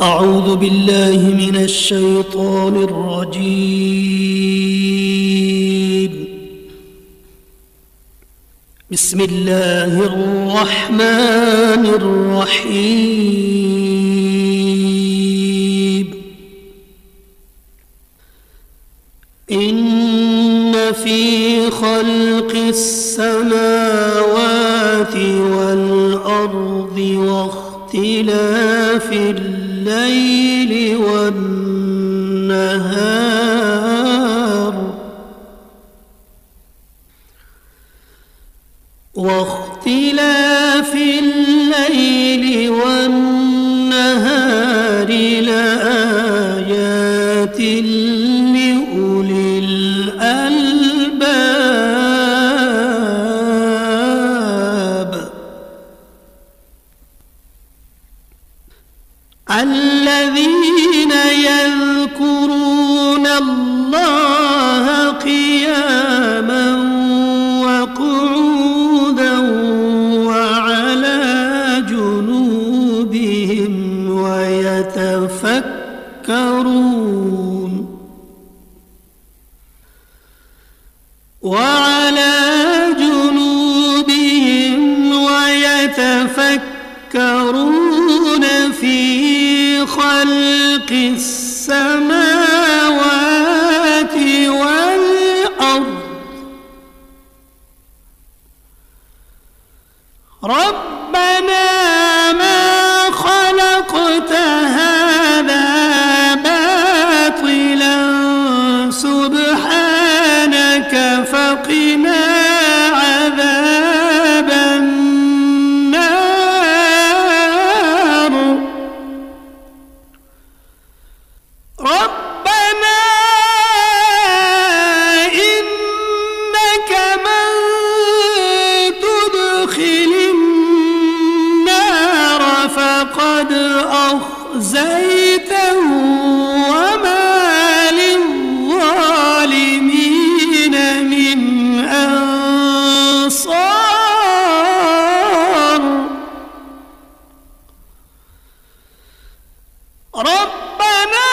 أعوذ بالله من الشيطان الرجيم. بسم الله الرحمن الرحيم. إن في خلق السماوات والأرض واختلاف الليل والنهار لآيات لأولي الألباب الذين يذكرون الله قياما وقعودا وعلى جنوبهم ويتفكرون في خلق السماوات والأرض ربنا ما خلقت هذا باطلا سبحانك فقنا عذاب النار ربنا إنك من تدخل النار فقد أخزيته وما للظالمين من أنصار ربنا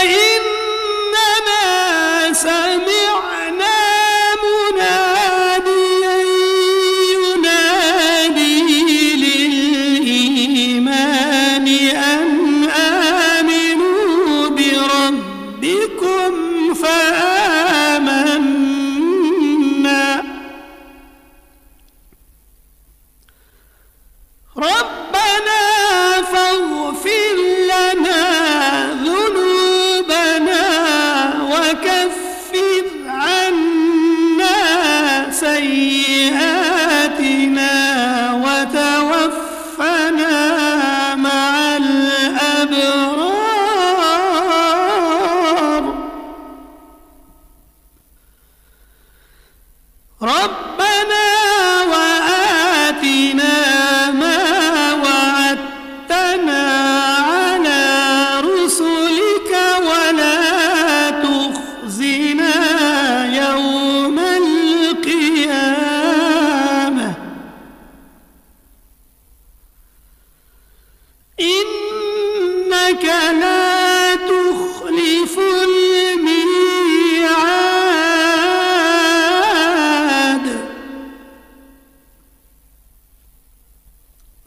إننا سمعنا مناديا ينادي للإيمان أن آمنوا بربكم فآمنا ربنا فاغفر لنا ذنوبنا وكفر عنا سيئاتنا وتوفنا مع الأبرار ربنا وآتنا ما وعدتنا على رسلك ولا تخزنا يوم القيامة إنك لا تخلف الميعاد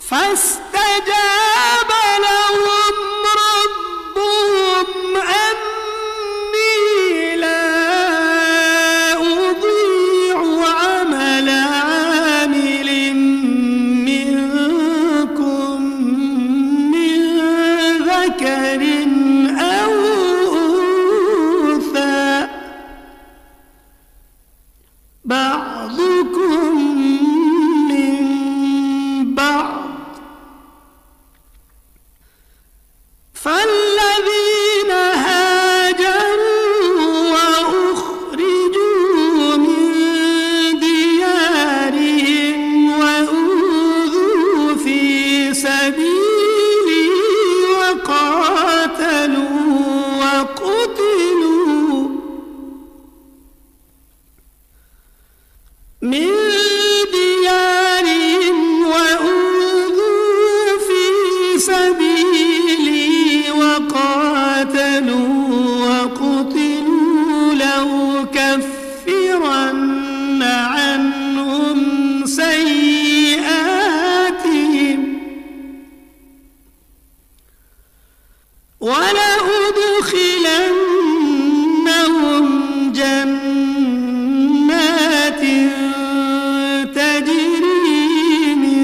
فاستجاب لهم ربهم أني لا أضيع عمل عامل منكم من ذكر أو أنثى بعضكم من بعض سبيلي وقاتلوا وقتلوا لأكفرن عنهم سيئاتهم ولأدخلنهم جنات تجري من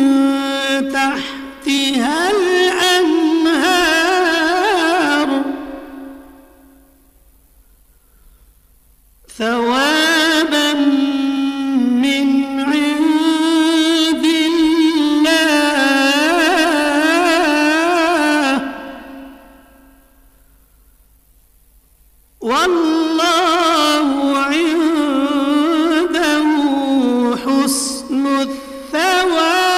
تحتها الأنهار ثوابا من عند الله والله عنده حسن الثواب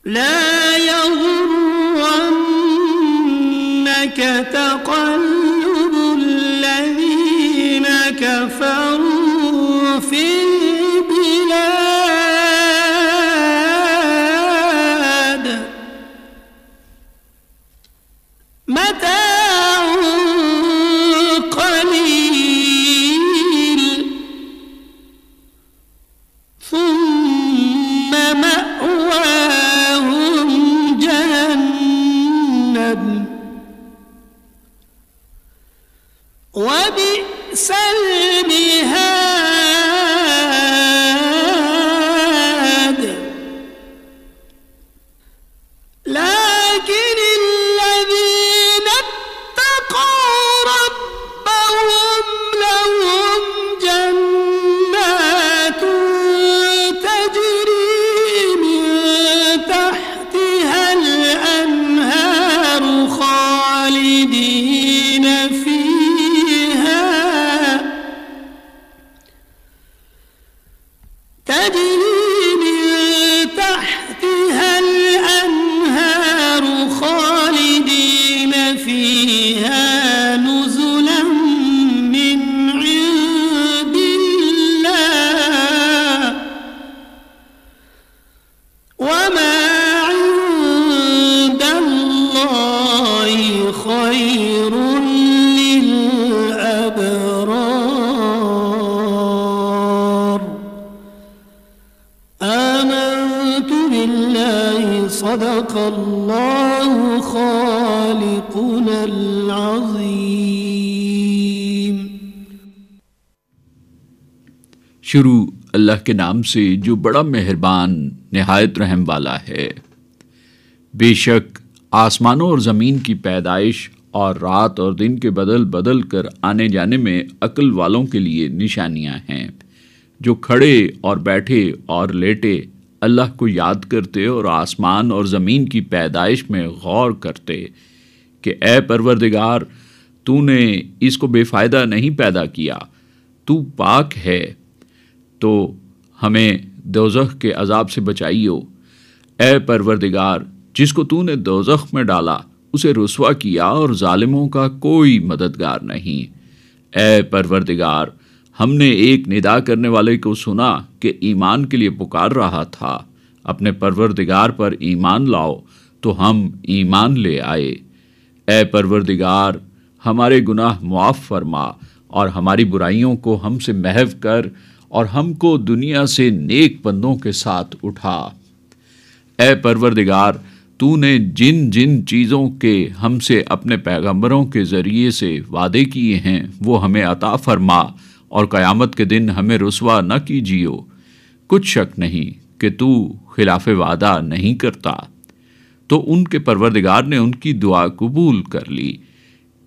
لا يغرنك تقلب الذين كفروا في البلاد متاع قليل ثم مأواهم جهنم وبئس المهاد لكن الذين اتقوا ربهم لهم جنات تجري من تحتها الأنهار خالدين فيها تجري من تحتها الأنهار خالدين فيها نزلا من عند الله وما عند الله خير للأبرار آمنت بالله صدق الله خالقنا العظيم۔ شروع اللہ کے نام سے جو بڑا مہربان نہایت رحم والا ہے۔ بے شک آسمانوں اور زمین کی پیدائش اور رات اور دن کے بدل بدل کر آنے جانے میں عقل والوں کے لیے نشانیاں ہیں، جو کھڑے اور بیٹھے اور لیٹے اللہ کو یاد کرتے اور آسمان اور زمین کی پیدائش میں غور کرتے کہ اے پروردگار تو نے اس کو بے فائدہ نہیں پیدا کیا، تو پاک ہے تو ہمیں دوزخ کے عذاب سے بچائیو۔ اے پروردگار جس کو تو نے دوزخ میں ڈالا اسے رسوا کیا اور ظالموں کا کوئی مددگار نہیں۔ اے پروردگار ہم نے ایک ندا کرنے والے کو سنا کہ ایمان کے لیے پکار رہا تھا، اپنے پروردگار پر ایمان لاؤ تو ہم ایمان لے آئے۔ اے پروردگار ہمارے گناہ معاف فرما اور ہماری برائیوں کو ہم سے محو کر اور ہم کو دنیا سے نیک بندوں کے ساتھ اٹھا۔ اے پروردگار تو نے جن جن چیزوں کے ہم سے اپنے پیغمبروں کے ذریعے سے وعدے کیے ہیں وہ ہمیں عطا فرما اور قیامت کے دن ہمیں رسوا نہ کیجیو۔ کچھ شک نہیں کہ تو خلاف وعدہ نہیں کرتا۔ تو ان کے پروردگار نے ان کی دعا قبول کر لی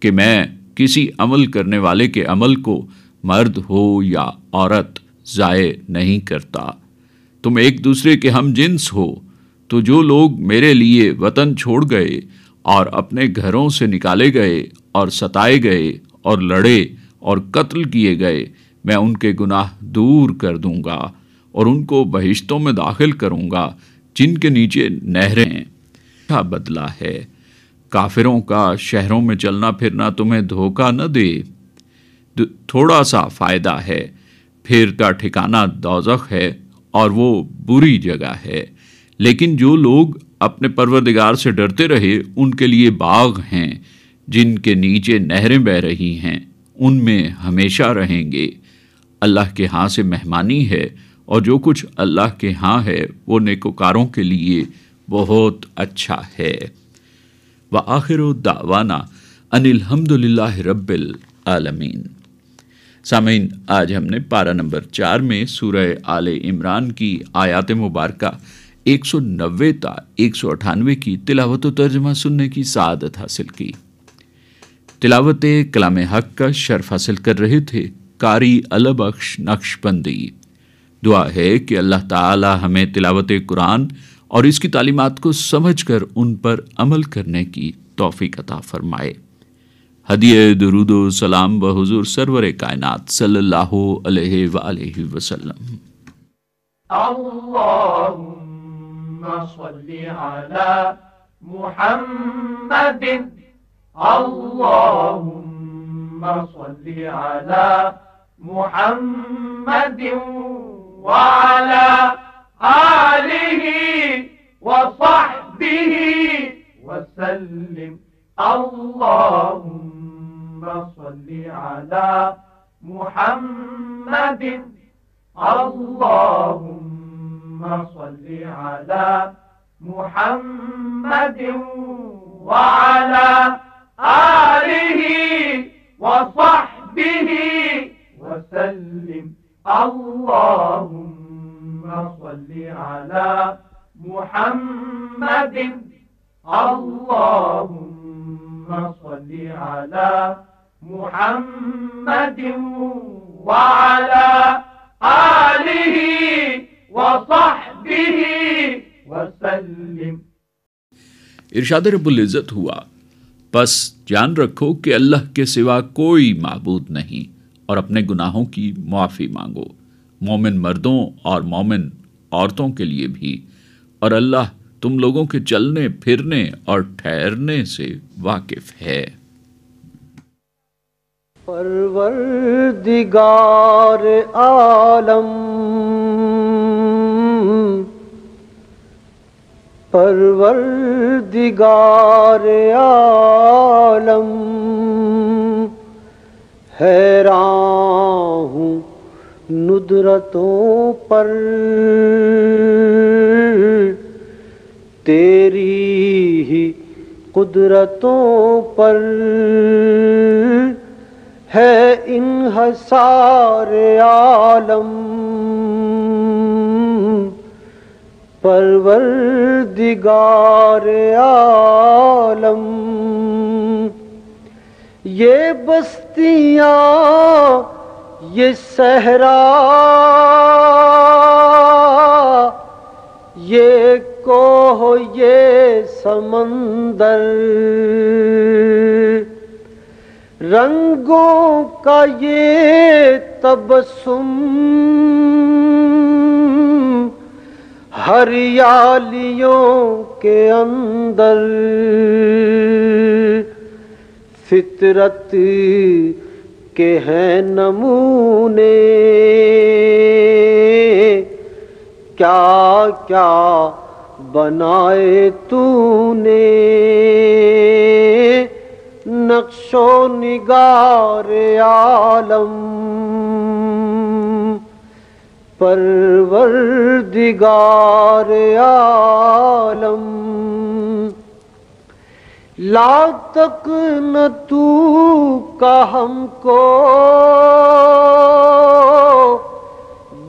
کہ میں کسی عمل کرنے والے کے عمل کو مرد ہو یا عورت ضائع نہیں کرتا۔ تم ایک دوسرے کے ہم جنس ہو، تو جو لوگ میرے لیے وطن چھوڑ گئے اور اپنے گھروں سے نکالے گئے اور ستائے گئے اور لڑے اور قتل کیے گئے، میں ان کے گناہ دور کر دوں گا اور ان کو بہشتوں میں داخل کروں گا جن کے نیچے نہریں ہیں۔ کیا بدلہ ہے کافروں کا شہروں میں چلنا پھرنا تمہیں دھوکہ نہ دے، تھوڑا سا فائدہ ہے، پھر کا ٹھکانہ دوزخ ہے اور وہ بری جگہ ہے، لیکن جو لوگ اپنے پروردگار سے ڈرتے رہے ان کے لیے باغ ہیں جن کے نیچے نہریں بہ رہی ہیں، ان میں ہمیشہ رہیں گے۔ اللہ کے ہاں سے مہمانی ہے، اور جو کچھ اللہ کے ہاں ہے وہ نیکوکاروں کے لیے بہت اچھا ہے۔ وآخر دعوانا ان الحمد للہ رب العالمین۔ سامعین، آج ہم نے پارہ نمبر 4 میں سورہ آل عمران کی آیات مبارکہ 190 تا 198 کی تلاوت و ترجمہ سننے کی سعادت حاصل کی۔ تلاوت کلام حق کا شرف حاصل کر رہے تھے قاری البخش نقشبندی۔ دعا ہے کہ اللہ تعالی ہمیں تلاوت قرآن اور اس کی تعلیمات کو سمجھ کر ان پر عمل کرنے کی توفیق عطا فرمائے۔ ہدیہ درود و سلام بحضور سرور کائنات صلی اللہ علیہ وآلہ وسلم۔ اللہم صلی علی محمد، اللہم صلی علی محمد وعلی آلہ وصحبہ وسلم۔ اللہم صلی علی محمد، اللہم صلی علی محمد وعلی آلہ وصحبہ وسلم۔ اللہم صلی علی محمد، اللہم صلی علی محمد وعلی آلہ وصحبہ وسلم۔ ارشاد رب العزت ہوا، پس جان رکھو کہ اللہ کے سوا کوئی معبود نہیں، اور اپنے گناہوں کی معافی مانگو، مومن مردوں اور مومن عورتوں کے لیے بھی، اور اللہ تم لوگوں کے چلنے پھرنے اور ٹھہرنے سے واقف ہے۔ پروردگار عالم، پروردگار عالم، حیران ہوں ندرتوں پر تیری ہی قدرتوں پر، ہے انحصار عالم، پروردگار عالم۔ یہ بستیاں، یہ صحرا، یہ کوہ، یہ سمندر، رنگوں کا یہ تبسم، ہریالیوں کے اندر، فطرت کے ہیں نمونے، کیا کیا بنائے تو نے، نقش و نگار عالم، پروردگار عالم۔ لا تک نہ تو کا ہم کو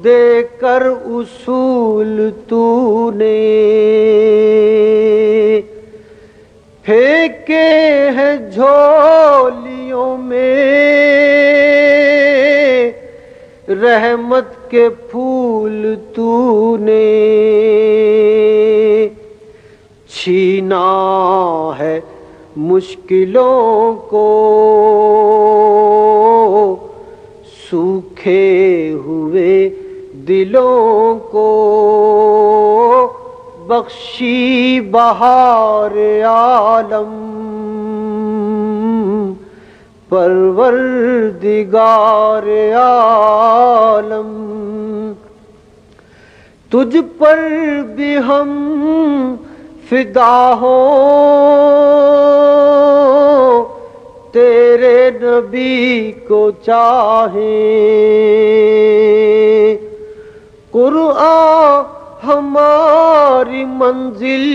دے کر اصول تو نے، پھینکے ہیں جھولیوں میں رحمت کے پھول تو نے، چھینا ہے مشکلوں کو سوکھے ہوئے دلوں کو، بخشی بہار عالم، پروردگار عالم، تجھ پر بھی ہم فدا ہوں، تیرے نبی کو چاہیں، قرآن ہماری منزل،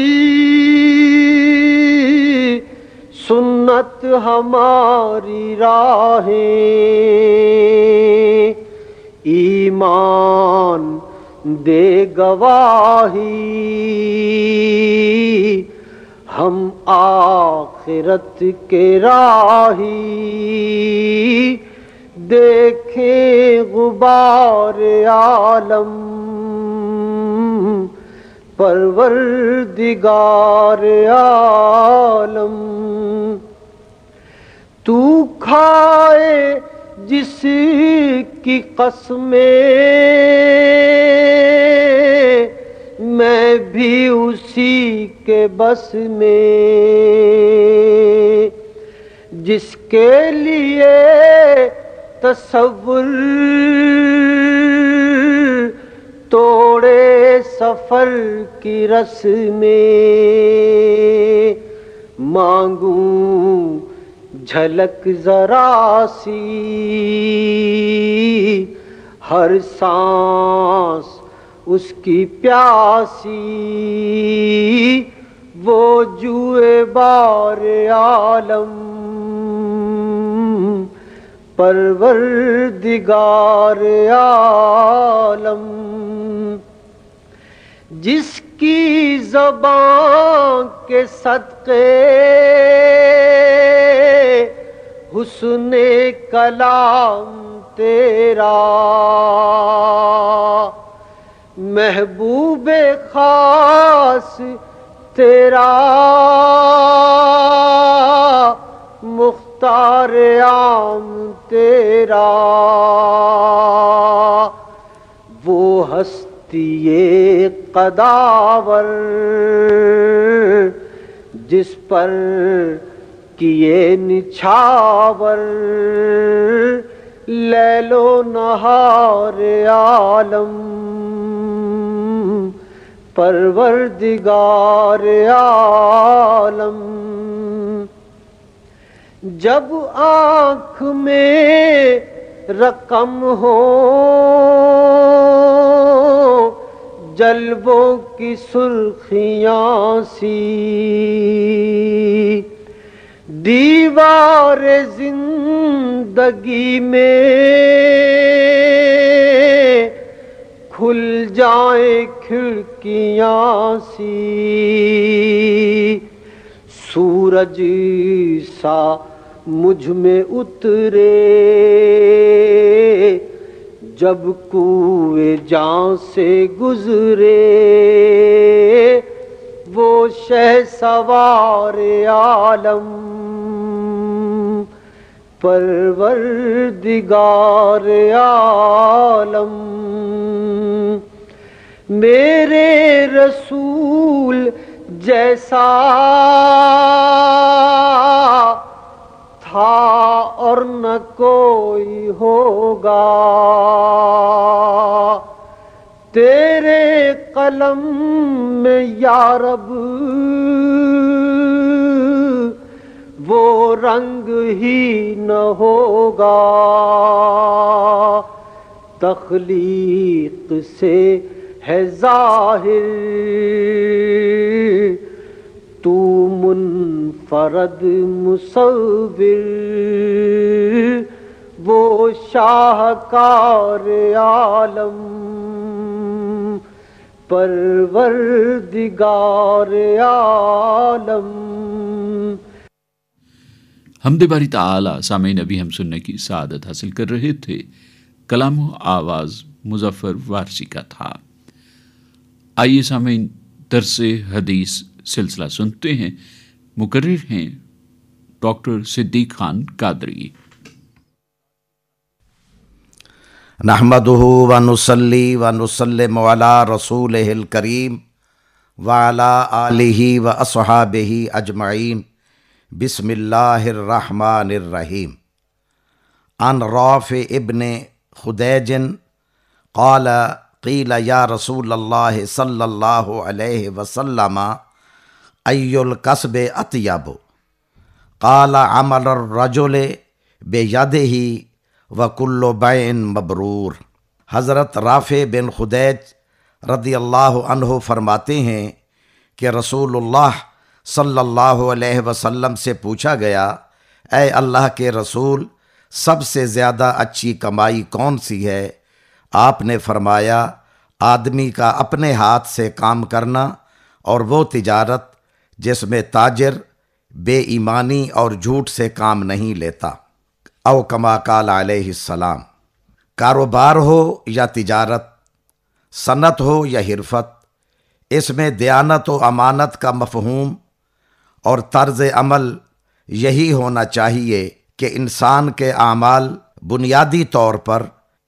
سنت ہماری راہیں، ایمان دے گواہی، ہم آخرت کے راہی، دیکھیں غبار عالم، پروردگار عالم، تو کھائے جس کی قسمیں، میں بھی اسی کے بس میں، جس کے لیے تصور توڑے سفر کی رسمیں، مانگوں جھلک ذرا سی، ہر سانس اس کی پیاسی، وہ جوئے بار عالم، پروردگار عالم، جس کی زبان کے صدقے حسن کلام تیرا، محبوب خاص تیرا، مختار عام تیرا، وہ ہستی قداور جس پر کیے نچھاور لیل و نہار عالم، پروردگار عالم، جب آنکھ میں رقم ہو جلووں کی سرخیاں سی، دیوار زندگی میں کھل جائیں کھڑکیاں سی، سورج سا مجھ میں اترے جب کوئے جان سے گزرے، وہ شہسوار عالم، پروردگار عالم، میرے رسول جیسا تھا اور نہ کوئی ہوگا، تیرے قلم میں یا رب وہ رنگ ہی نہ ہوگا، تخلیق سے ہے ظاہر تو منفرد مصور، وہ شاہکار عالم، پروردگار عالم۔ حمد باری تعالی سامعین، ابھی ہم سننے کی سعادت حاصل کر رہے تھے، کلام و آواز مظفر وارسی کا تھا۔ آئیے سامعین، درس حدیث سلسلہ سنتے ہیں، مقرر ہیں ڈاکٹر صدیق خان قادری۔ نحمدہ ونصلی ونسلم علی رسولہ الکریم وعلی آلہ واصحابہ اجمعین، بسم اللہ الرحمن الرحیم۔ عن رافع ابن خدیج قال قیل یا رسول اللہ صلی اللہ علیہ وسلم ای الکسب اطیب قال عمل الرجل بیدہ وکل بیع مبرور۔ حضرت رافع بن خدیج رضی اللہ عنہ فرماتے ہیں کہ رسول اللہ صلی اللہ علیہ وسلم سے پوچھا گیا، اے اللہ کے رسول، سب سے زیادہ اچھی کمائی کون سی ہے؟ آپ نے فرمایا، آدمی کا اپنے ہاتھ سے کام کرنا اور وہ تجارت جس میں تاجر بے ایمانی اور جھوٹ سے کام نہیں لیتا۔ او کما قال علیہ السلام۔ کاروبار ہو یا تجارت، صنعت ہو یا حرفت، اس میں دیانت و امانت کا مفہوم اور طرز عمل یہی ہونا چاہیے کہ انسان کے اعمال بنیادی طور پر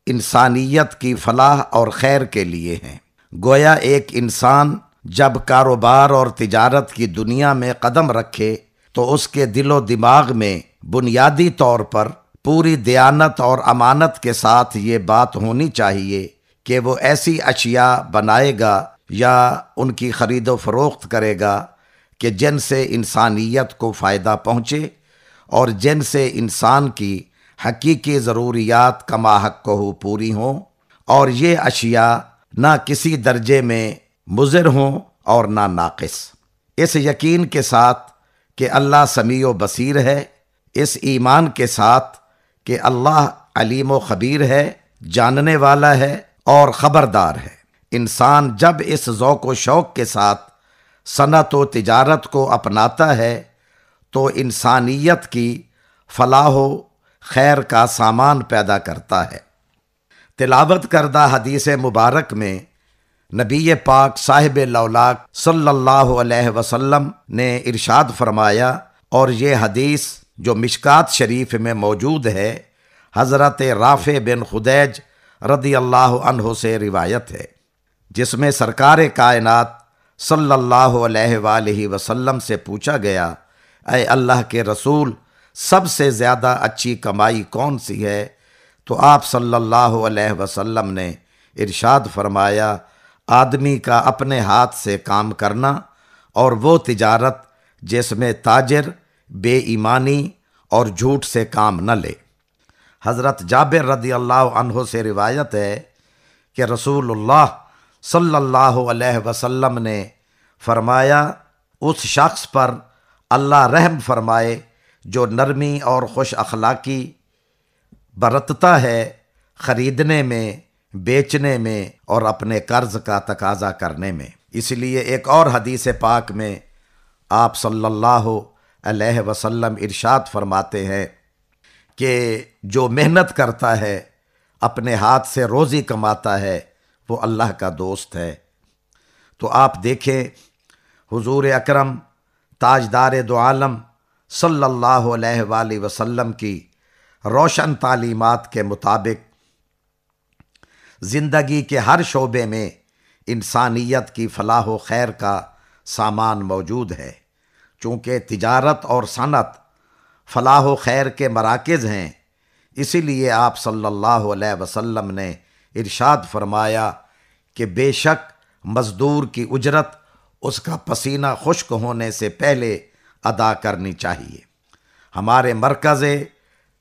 انسانیت کی فلاح اور خیر کے لیے ہیں۔ گویا ایک انسان جب کاروبار اور تجارت کی دنیا میں قدم رکھے تو اس کے دل و دماغ میں بنیادی طور پر پوری دیانت اور امانت کے ساتھ یہ بات ہونی چاہیے کہ وہ ایسی اشیاء بنائے گا یا ان کی خرید و فروخت کرے گا کہ جن سے انسانیت کو فائدہ پہنچے اور جن سے انسان کی حقیقی ضروریات کما حق ہو پوری ہوں، اور یہ اشیاء نہ کسی درجے میں مضر ہوں اور نہ ناقص۔ اس یقین کے ساتھ کہ اللہ سمیع و بصیر ہے، اس ایمان کے ساتھ کہ اللہ علیم و خبیر ہے، جاننے والا ہے اور خبردار ہے، انسان جب اس ذوق و شوق کے ساتھ صنعت و تجارت کو اپناتا ہے تو انسانیت کی فلاح و خیر کا سامان پیدا کرتا ہے۔ تلاوت کردہ حدیث مبارک میں نبی پاک صاحب لولاک صلی اللہ علیہ وسلم نے ارشاد فرمایا، اور یہ حدیث جو مشکات شریف میں موجود ہے حضرت رافع بن خدیج رضی اللہ عنہ سے روایت ہے، جس میں سرکار کائنات صلی اللہ علیہ وآلہ وسلم سے پوچھا گیا، اے اللہ کے رسول، سب سے زیادہ اچھی کمائی کون سی ہے؟ تو آپ صلی اللہ علیہ وسلم نے ارشاد فرمایا، آدمی کا اپنے ہاتھ سے کام کرنا اور وہ تجارت جس میں تاجر بے ایمانی اور جھوٹ سے کام نہ لے۔ حضرت جابر رضی اللہ عنہ سے روایت ہے کہ رسول اللہ صلی اللہ علیہ وسلم نے فرمایا، اس شخص پر اللہ رحم فرمائے جو نرمی اور خوش اخلاقی برتتا ہے خریدنے میں، بیچنے میں اور اپنے قرض کا تقاضا کرنے میں۔ اس لیے ایک اور حدیث پاک میں آپ صلی اللہ علیہ وسلم ارشاد فرماتے ہیں کہ جو محنت کرتا ہے، اپنے ہاتھ سے روزی کماتا ہے، وہ اللہ کا دوست ہے۔ تو آپ دیکھیں حضور اکرم تاجدار دو عالم صلی اللہ علیہ وآلہ وسلم کی روشن تعلیمات کے مطابق زندگی کے ہر شعبے میں انسانیت کی فلاح و خیر کا سامان موجود ہے۔ چونکہ تجارت اور صنعت فلاح و خیر کے مراکز ہیں، اسی لیے آپ صلی اللہ علیہ وسلم نے ارشاد فرمایا کہ بے شک مزدور کی اجرت اس کا پسینہ خشک ہونے سے پہلے ادا کرنی چاہیے۔ ہمارے مرکز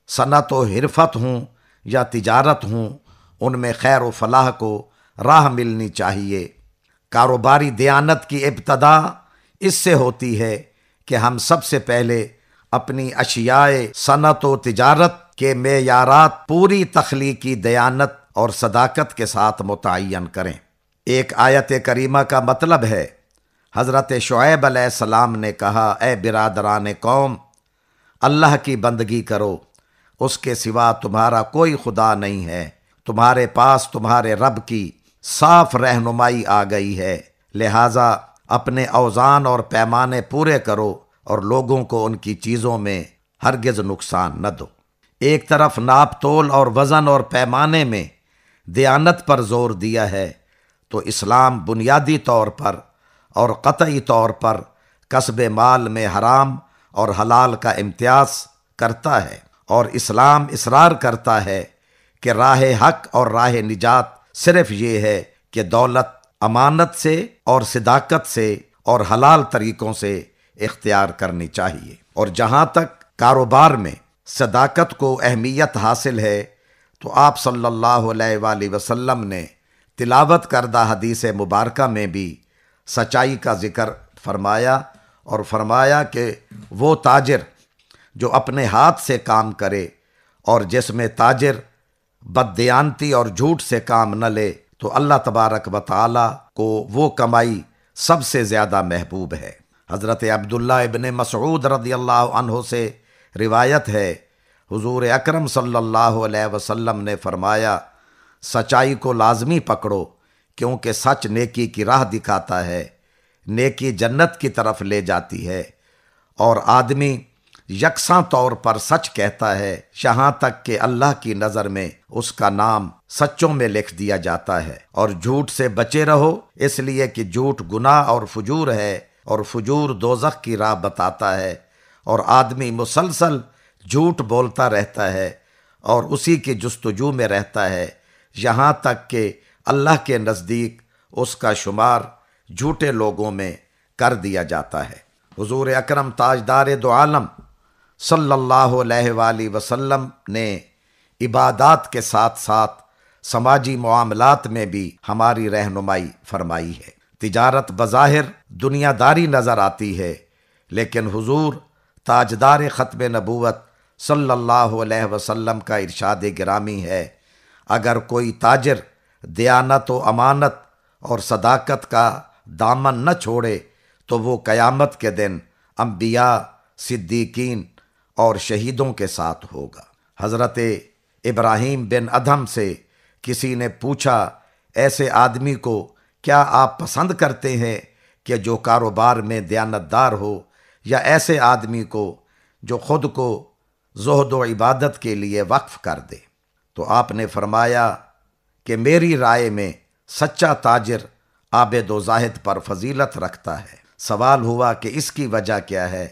صنعت و حرفت ہوں یا تجارت ہوں، ان میں خیر و فلاح کو راہ ملنی چاہیے۔ کاروباری دیانت کی ابتدا اس سے ہوتی ہے کہ ہم سب سے پہلے اپنی اشیاء صنعت و تجارت کے معیارات پوری تخلیقی دیانت اور صداقت کے ساتھ متعین کریں۔ ایک آیت کریمہ کا مطلب ہے، حضرت شعیب علیہ السلام نے کہا، اے برادران قوم، اللہ کی بندگی کرو، اس کے سوا تمہارا کوئی خدا نہیں ہے، تمہارے پاس تمہارے رب کی صاف رہنمائی آ گئی ہے، لہٰذا اپنے اوزان اور پیمانے پورے کرو اور لوگوں کو ان کی چیزوں میں ہرگز نقصان نہ دو۔ ایک طرف ناپ تول اور وزن اور پیمانے میں دیانت پر زور دیا ہے، تو اسلام بنیادی طور پر اور قطعی طور پر کسب مال میں حرام اور حلال کا امتیاز کرتا ہے، اور اسلام اصرار کرتا ہے کہ راہ حق اور راہ نجات صرف یہ ہے کہ دولت امانت سے اور صداقت سے اور حلال طریقوں سے اختیار کرنی چاہیے۔ اور جہاں تک کاروبار میں صداقت کو اہمیت حاصل ہے تو آپ صلی اللہ علیہ وآلہ وسلم نے تلاوت کردہ حدیث مبارکہ میں بھی سچائی کا ذکر فرمایا اور فرمایا کہ وہ تاجر جو اپنے ہاتھ سے کام کرے اور جس میں تاجر بددیانتی اور جھوٹ سے کام نہ لے تو اللہ تبارک و تعالی کو وہ کمائی سب سے زیادہ محبوب ہے۔ حضرت عبداللہ ابن مسعود رضی اللہ عنہ سے روایت ہے، حضور اکرم صلی اللہ علیہ وسلم نے فرمایا، سچائی کو لازمی پکڑو کیونکہ سچ نیکی کی راہ دکھاتا ہے، نیکی جنت کی طرف لے جاتی ہے، اور آدمی یکساں طور پر سچ کہتا ہے یہاں تک کہ اللہ کی نظر میں اس کا نام سچوں میں لکھ دیا جاتا ہے۔ اور جھوٹ سے بچے رہو، اس لیے کہ جھوٹ گناہ اور فجور ہے، اور فجور دوزخ کی راہ بتاتا ہے، اور آدمی مسلسل جھوٹ بولتا رہتا ہے اور اسی کی جستجو میں رہتا ہے یہاں تک کہ اللہ کے نزدیک اس کا شمار جھوٹے لوگوں میں کر دیا جاتا ہے۔ حضور اکرم تاجدار دو عالم صلی اللہ علیہ وآلہ وسلم نے عبادات کے ساتھ ساتھ سماجی معاملات میں بھی ہماری رہنمائی فرمائی ہے۔ تجارت بظاہر دنیا داری نظر آتی ہے، لیکن حضور تاجدار ختم نبوت صلی اللہ علیہ وسلم کا ارشاد گرامی ہے، اگر کوئی تاجر دیانت و امانت اور صداقت کا دامن نہ چھوڑے تو وہ قیامت کے دن انبیاء، صدیقین اور شہیدوں کے ساتھ ہوگا۔ حضرت ابراہیم بن ادھم سے کسی نے پوچھا، ایسے آدمی کو کیا آپ پسند کرتے ہیں کہ جو کاروبار میں دیانتدار ہو، یا ایسے آدمی کو جو خود کو زہد و عبادت کے لیے وقف کر دے؟ تو آپ نے فرمایا کہ میری رائے میں سچا تاجر عابد و زاہد پر فضیلت رکھتا ہے۔ سوال ہوا کہ اس کی وجہ کیا ہے؟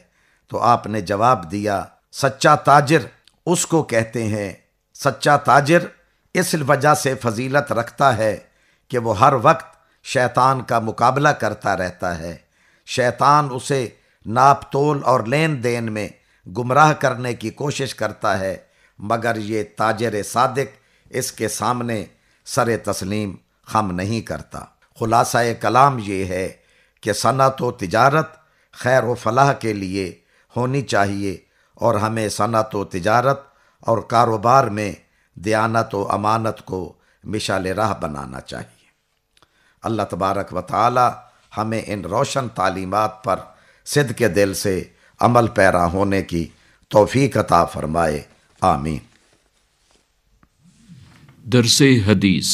تو آپ نے جواب دیا، سچا تاجر اس کو کہتے ہیں، سچا تاجر اس وجہ سے فضیلت رکھتا ہے کہ وہ ہر وقت شیطان کا مقابلہ کرتا رہتا ہے، شیطان اسے ناپ تول اور لین دین میں گمراہ کرنے کی کوشش کرتا ہے، مگر یہ تاجر صادق اس کے سامنے سر تسلیم خم نہیں کرتا۔ خلاصہ کلام یہ ہے کہ صنعت و تجارت خیر و فلاح کے لیے ہونی چاہیے، اور ہمیں صنعت و تجارت اور کاروبار میں دیانت و امانت کو مشعل راہ بنانا چاہیے۔ اللہ تبارک و تعالی ہمیں ان روشن تعلیمات پر صدق دل سے عمل پیرا ہونے کی توفیق عطا فرمائے، آمین۔ درس حدیث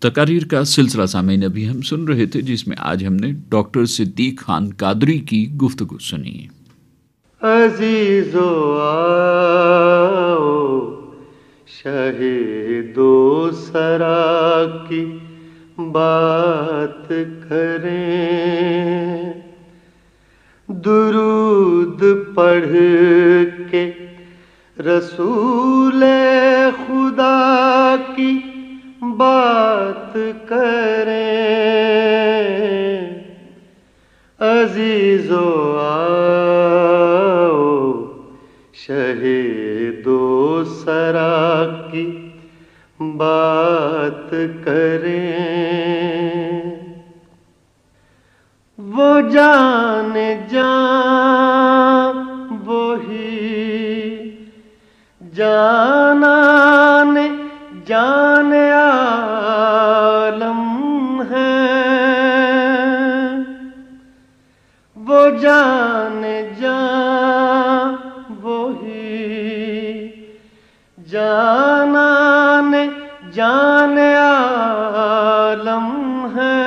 تقاریر کا سلسلہ سامعین ابھی ہم سن رہے تھے، جس میں آج ہم نے ڈاکٹر صدیق خان قادری کی گفتگو سنی۔ عزیزو آؤ شہیدو سرا کی بات کریں، درود پڑھ کے رسول خدا کی بات کریں۔ عزیزو آؤ شہیدو سرا کی بات کریں، وہ جان جان وہی جانان جان عالم ہے، وہ جان جان وہی جانان جان عالم ہے،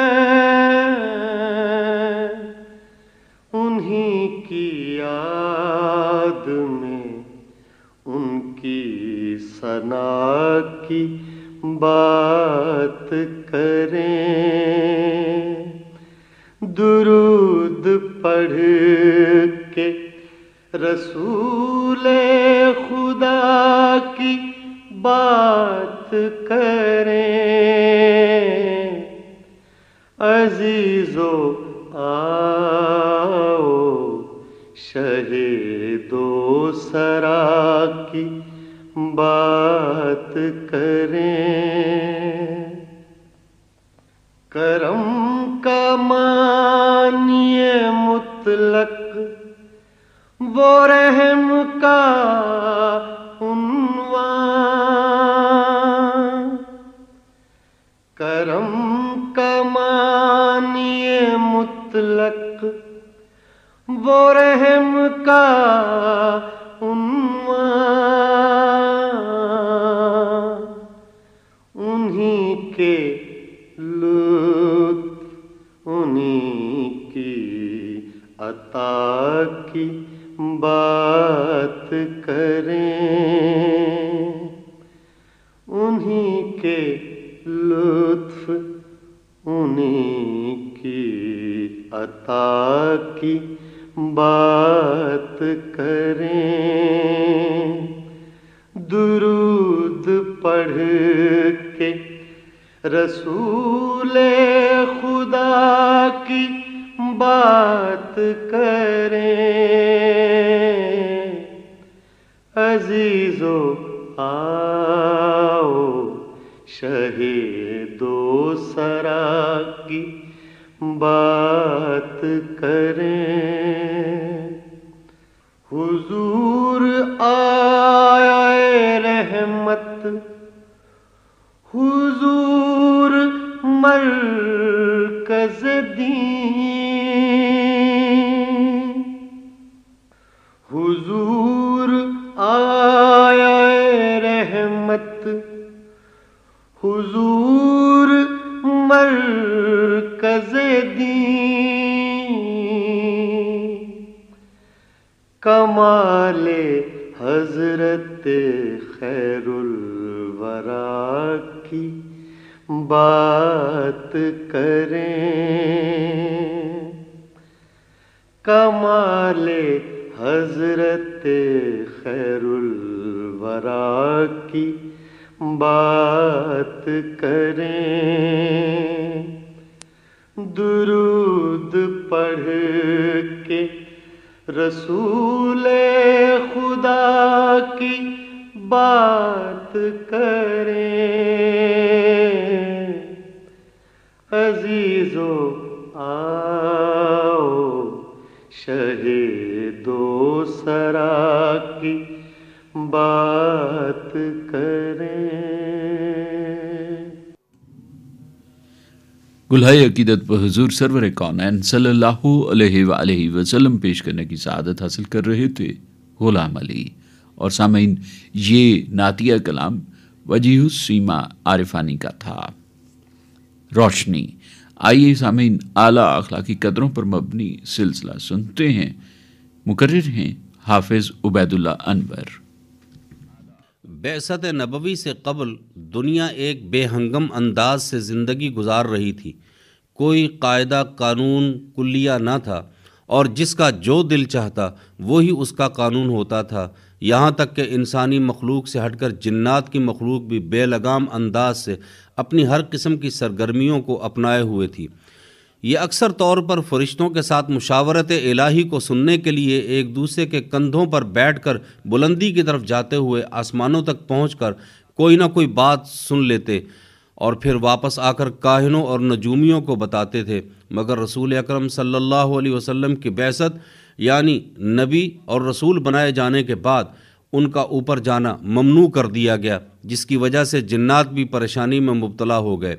انہی کی یاد میں ان کی ثنا کی بات کریں، درود پڑھ کے رسول خدا کی بات کریں عزیزو آؤ شہیدو سرا کی بات کریں کرم کا معنی مطلق وہ رحم کا عنوان کرم کا معنی مطلق وہ رحم کا عنوان انہی کے لطف انہی کی عطا کی بات کریں انہی کے لطف انہی کی عطا کی بات کریں درود پڑھ کے رسول خدا کی بات کریں عزیزو آؤ شہیدو سرا کی بات کریں حضور آیا رحمت حضور مرکز دین حضور آیا رحمت حضور مرکز دین کمال حضرت خیر الورا کی بات کریں کمال حضرت خیر الورا کی بات کریں درود پڑھ کے رسول خدا کی بات کریں عزیزو آؤ شہیدو سرا کی بات کریں گلہائے عقیدت پر حضور سرور کونین صلی اللہ علیہ وآلہ وسلم پیش کرنے کی سعادت حاصل کر رہے تھے غلام علی۔ اور سامعین یہ نعتیہ کلام وجیہ السیما عارفانی کا تھا۔ روشنی، آئیے سامعین اعلیٰ اخلاقی قدروں پر مبنی سلسلہ سنتے ہیں، مقرر ہیں حافظ عبید اللہ انور۔ بعثت نبوی سے قبل دنیا ایک بے ہنگم انداز سے زندگی گزار رہی تھی۔ کوئی قاعدہ قانون کلیہ نہ تھا اور جس کا جو دل چاہتا وہی اس کا قانون ہوتا تھا، یہاں تک کہ انسانی مخلوق سے ہٹ کر جنات کی مخلوق بھی بے لگام انداز سے اپنی ہر قسم کی سرگرمیوں کو اپنائے ہوئے تھی۔ یہ اکثر طور پر فرشتوں کے ساتھ مشاورت الہی کو سننے کے لیے ایک دوسرے کے کندھوں پر بیٹھ کر بلندی کی طرف جاتے ہوئے آسمانوں تک پہنچ کر کوئی نہ کوئی بات سن لیتے اور پھر واپس آ کر کاہنوں اور نجومیوں کو بتاتے تھے، مگر رسول اکرم صلی اللہ علیہ وسلم کی بعثت یعنی نبی اور رسول بنائے جانے کے بعد ان کا اوپر جانا ممنوع کر دیا گیا، جس کی وجہ سے جنات بھی پریشانی میں مبتلا ہو گئے۔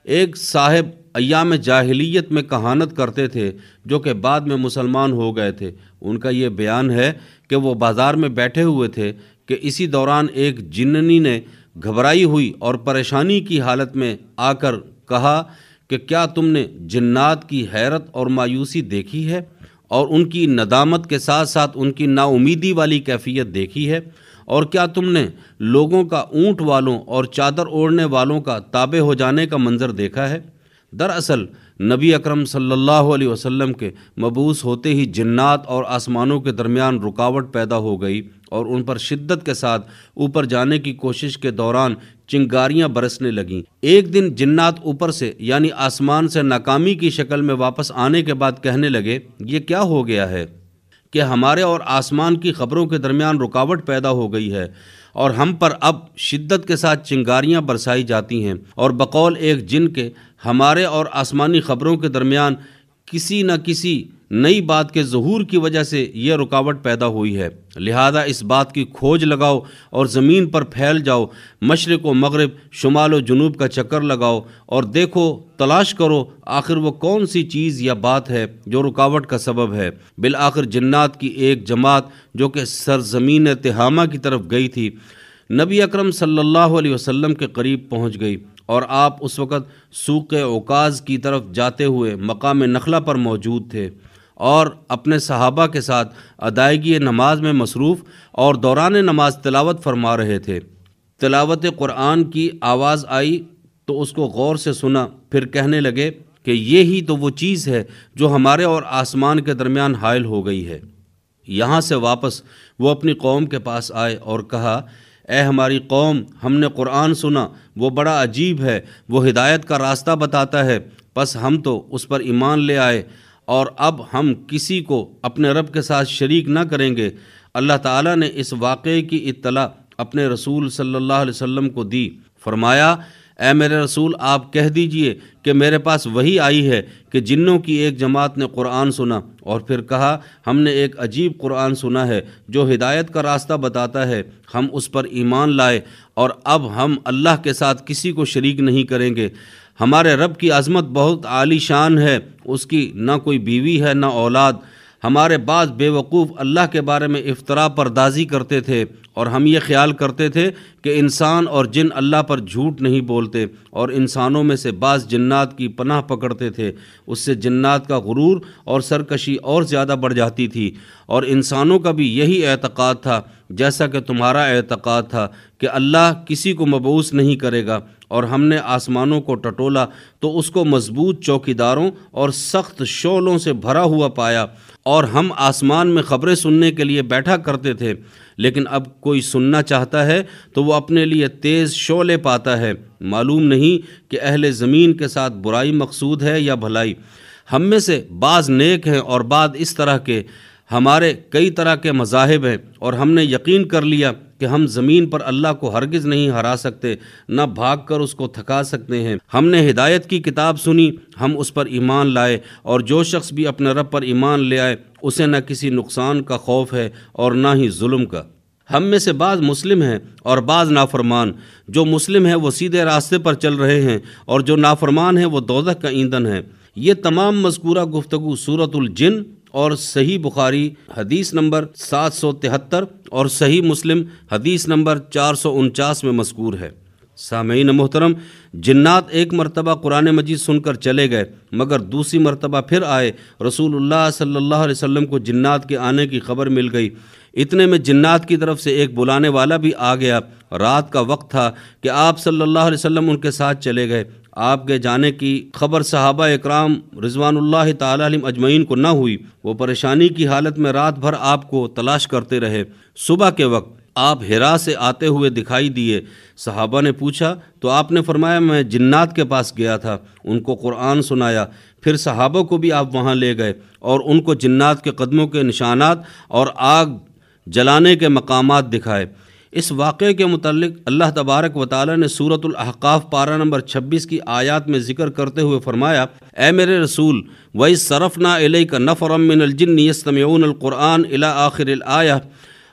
ایک صاحب ایام جاہلیت میں کہانت کرتے تھے جو کہ بعد میں مسلمان ہو گئے تھے۔ ان کا یہ بیان ہے کہ وہ بازار میں بیٹھے ہوئے تھے کہ اسی دوران ایک جننی نے گھبرائی ہوئی اور پریشانی کی حالت میں آ کر کہا کہ کیا تم نے جنات کی حیرت اور مایوسی دیکھی ہے اور ان کی ندامت کے ساتھ ساتھ ان کی نا امیدی والی کیفیت دیکھی ہے؟ اور کیا تم نے لوگوں کا اونٹ والوں اور چادر اوڑھنے والوں کا تابع ہو جانے کا منظر دیکھا ہے؟ دراصل نبی اکرم صلی اللہ علیہ وسلم کے مبعوث ہوتے ہی جنات اور آسمانوں کے درمیان رکاوٹ پیدا ہو گئی اور ان پر شدت کے ساتھ اوپر جانے کی کوشش کے دوران چنگاریاں برسنے لگیں۔ ایک دن جنات اوپر سے یعنی آسمان سے ناکامی کی شکل میں واپس آنے کے بعد کہنے لگے، یہ کیا ہو گیا ہے کہ ہمارے اور آسمان کی خبروں کے درمیان رکاوٹ پیدا ہو گئی ہے اور ہم پر اب شدت کے ساتھ چنگاریاں برسائی جاتی ہیں، اور بقول ایک جن کے ہمارے اور آسمانی خبروں کے درمیان کسی نہ کسی نئی بات کے ظہور کی وجہ سے یہ رکاوٹ پیدا ہوئی ہے، لہذا اس بات کی کھوج لگاؤ اور زمین پر پھیل جاؤ، مشرق و مغرب، شمال و جنوب کا چکر لگاؤ اور دیکھو، تلاش کرو آخر وہ کون سی چیز یا بات ہے جو رکاوٹ کا سبب ہے۔ بالآخر جنات کی ایک جماعت جو کہ سرزمین تہامہ کی طرف گئی تھی، نبی اکرم صلی اللہ علیہ وسلم کے قریب پہنچ گئی، اور آپ اس وقت سوق عکاظ کی طرف جاتے ہوئے مقام نخلہ پر موجود تھے اور اپنے صحابہ کے ساتھ ادائیگی نماز میں مصروف اور دوران نماز تلاوت فرما رہے تھے۔ تلاوت قرآن کی آواز آئی تو اس کو غور سے سنا، پھر کہنے لگے کہ یہی تو وہ چیز ہے جو ہمارے اور آسمان کے درمیان حائل ہو گئی ہے۔ یہاں سے واپس وہ اپنی قوم کے پاس آئے اور کہا، اے ہماری قوم، ہم نے قرآن سنا، وہ بڑا عجیب ہے، وہ ہدایت کا راستہ بتاتا ہے، بس ہم تو اس پر ایمان لے آئے اور اب ہم کسی کو اپنے رب کے ساتھ شریک نہ کریں گے۔ اللہ تعالیٰ نے اس واقعے کی اطلاع اپنے رسول صلی اللہ علیہ وسلم کو دی، فرمایا، اے میرے رسول، آپ کہہ دیجئے کہ میرے پاس وحی آئی ہے کہ جنوں کی ایک جماعت نے قرآن سنا، اور پھر کہا، ہم نے ایک عجیب قرآن سنا ہے جو ہدایت کا راستہ بتاتا ہے، ہم اس پر ایمان لائے اور اب ہم اللہ کے ساتھ کسی کو شریک نہیں کریں گے۔ ہمارے رب کی عظمت بہت عالی شان ہے، اس کی نہ کوئی بیوی ہے نہ اولاد۔ ہمارے بعض بے وقوف اللہ کے بارے میں افتراء پردازی کرتے تھے اور ہم یہ خیال کرتے تھے کہ انسان اور جن اللہ پر جھوٹ نہیں بولتے، اور انسانوں میں سے بعض جنات کی پناہ پکڑتے تھے، اس سے جنات کا غرور اور سرکشی اور زیادہ بڑھ جاتی تھی، اور انسانوں کا بھی یہی اعتقاد تھا جیسا کہ تمہارا اعتقاد تھا کہ اللہ کسی کو مبعوث نہیں کرے گا، اور ہم نے آسمانوں کو ٹٹولا تو اس کو مضبوط چوکیداروں اور سخت شعلوں سے بھرا ہوا پایا، اور ہم آسمان میں خبریں سننے کے لیے بیٹھا کرتے تھے، لیکن اب کوئی سننا چاہتا ہے تو وہ اپنے لیے تیز شعلے پاتا ہے۔ معلوم نہیں کہ اہل زمین کے ساتھ برائی مقصود ہے یا بھلائی۔ ہم میں سے بعض نیک ہیں اور بعض اس طرح کے، ہمارے کئی طرح کے مذاہب ہیں، اور ہم نے یقین کر لیا کہ ہم زمین پر اللہ کو ہرگز نہیں ہرا سکتے، نہ بھاگ کر اس کو تھکا سکتے ہیں۔ ہم نے ہدایت کی کتاب سنی، ہم اس پر ایمان لائے، اور جو شخص بھی اپنے رب پر ایمان لے آئے اسے نہ کسی نقصان کا خوف ہے اور نہ ہی ظلم کا۔ ہم میں سے بعض مسلم ہیں اور بعض نافرمان، جو مسلم ہیں وہ سیدھے راستے پر چل رہے ہیں، اور جو نافرمان ہیں وہ دوزخ کا ایندھن ہے۔ یہ تمام مذکورہ گفتگو سورۃ الجن اور صحیح بخاری حدیث نمبر 773 اور صحیح مسلم حدیث نمبر 449 میں مذکور ہے۔ سامعین محترم، جنات ایک مرتبہ قرآن مجید سن کر چلے گئے، مگر دوسری مرتبہ پھر آئے۔ رسول اللہ صلی اللہ علیہ وسلم کو جنات کے آنے کی خبر مل گئی۔ اتنے میں جنات کی طرف سے ایک بلانے والا بھی آ گیا۔ رات کا وقت تھا کہ آپ صلی اللہ علیہ وسلم ان کے ساتھ چلے گئے۔ آپ کے جانے کی خبر صحابہ اکرام رضوان اللہ تعالی علیہم اجمعین کو نہ ہوئی۔ وہ پریشانی کی حالت میں رات بھر آپ کو تلاش کرتے رہے۔ صبح کے وقت آپ ہرا سے آتے ہوئے دکھائی دیے۔ صحابہ نے پوچھا تو آپ نے فرمایا، میں جنات کے پاس گیا تھا، ان کو قرآن سنایا۔ پھر صحابہ کو بھی آپ وہاں لے گئے اور ان کو جنات کے قدموں کے نشانات اور آگ جلانے کے مقامات دکھائے۔ اس واقعے کے متعلق اللہ تبارک و تعالی نے سورۃ الاحقاف پارہ نمبر 26 کی آیات میں ذکر کرتے ہوئے فرمایا، اے میرے رسول، وَإِذْ صَرَفْنَا إِلَيْكَ نَفَرًا مِّنَ الْجِنِّ يَسْتَمِعُونَ الْقُرْآنَ إِلَىٰ آخِرِ الْآيَةِ،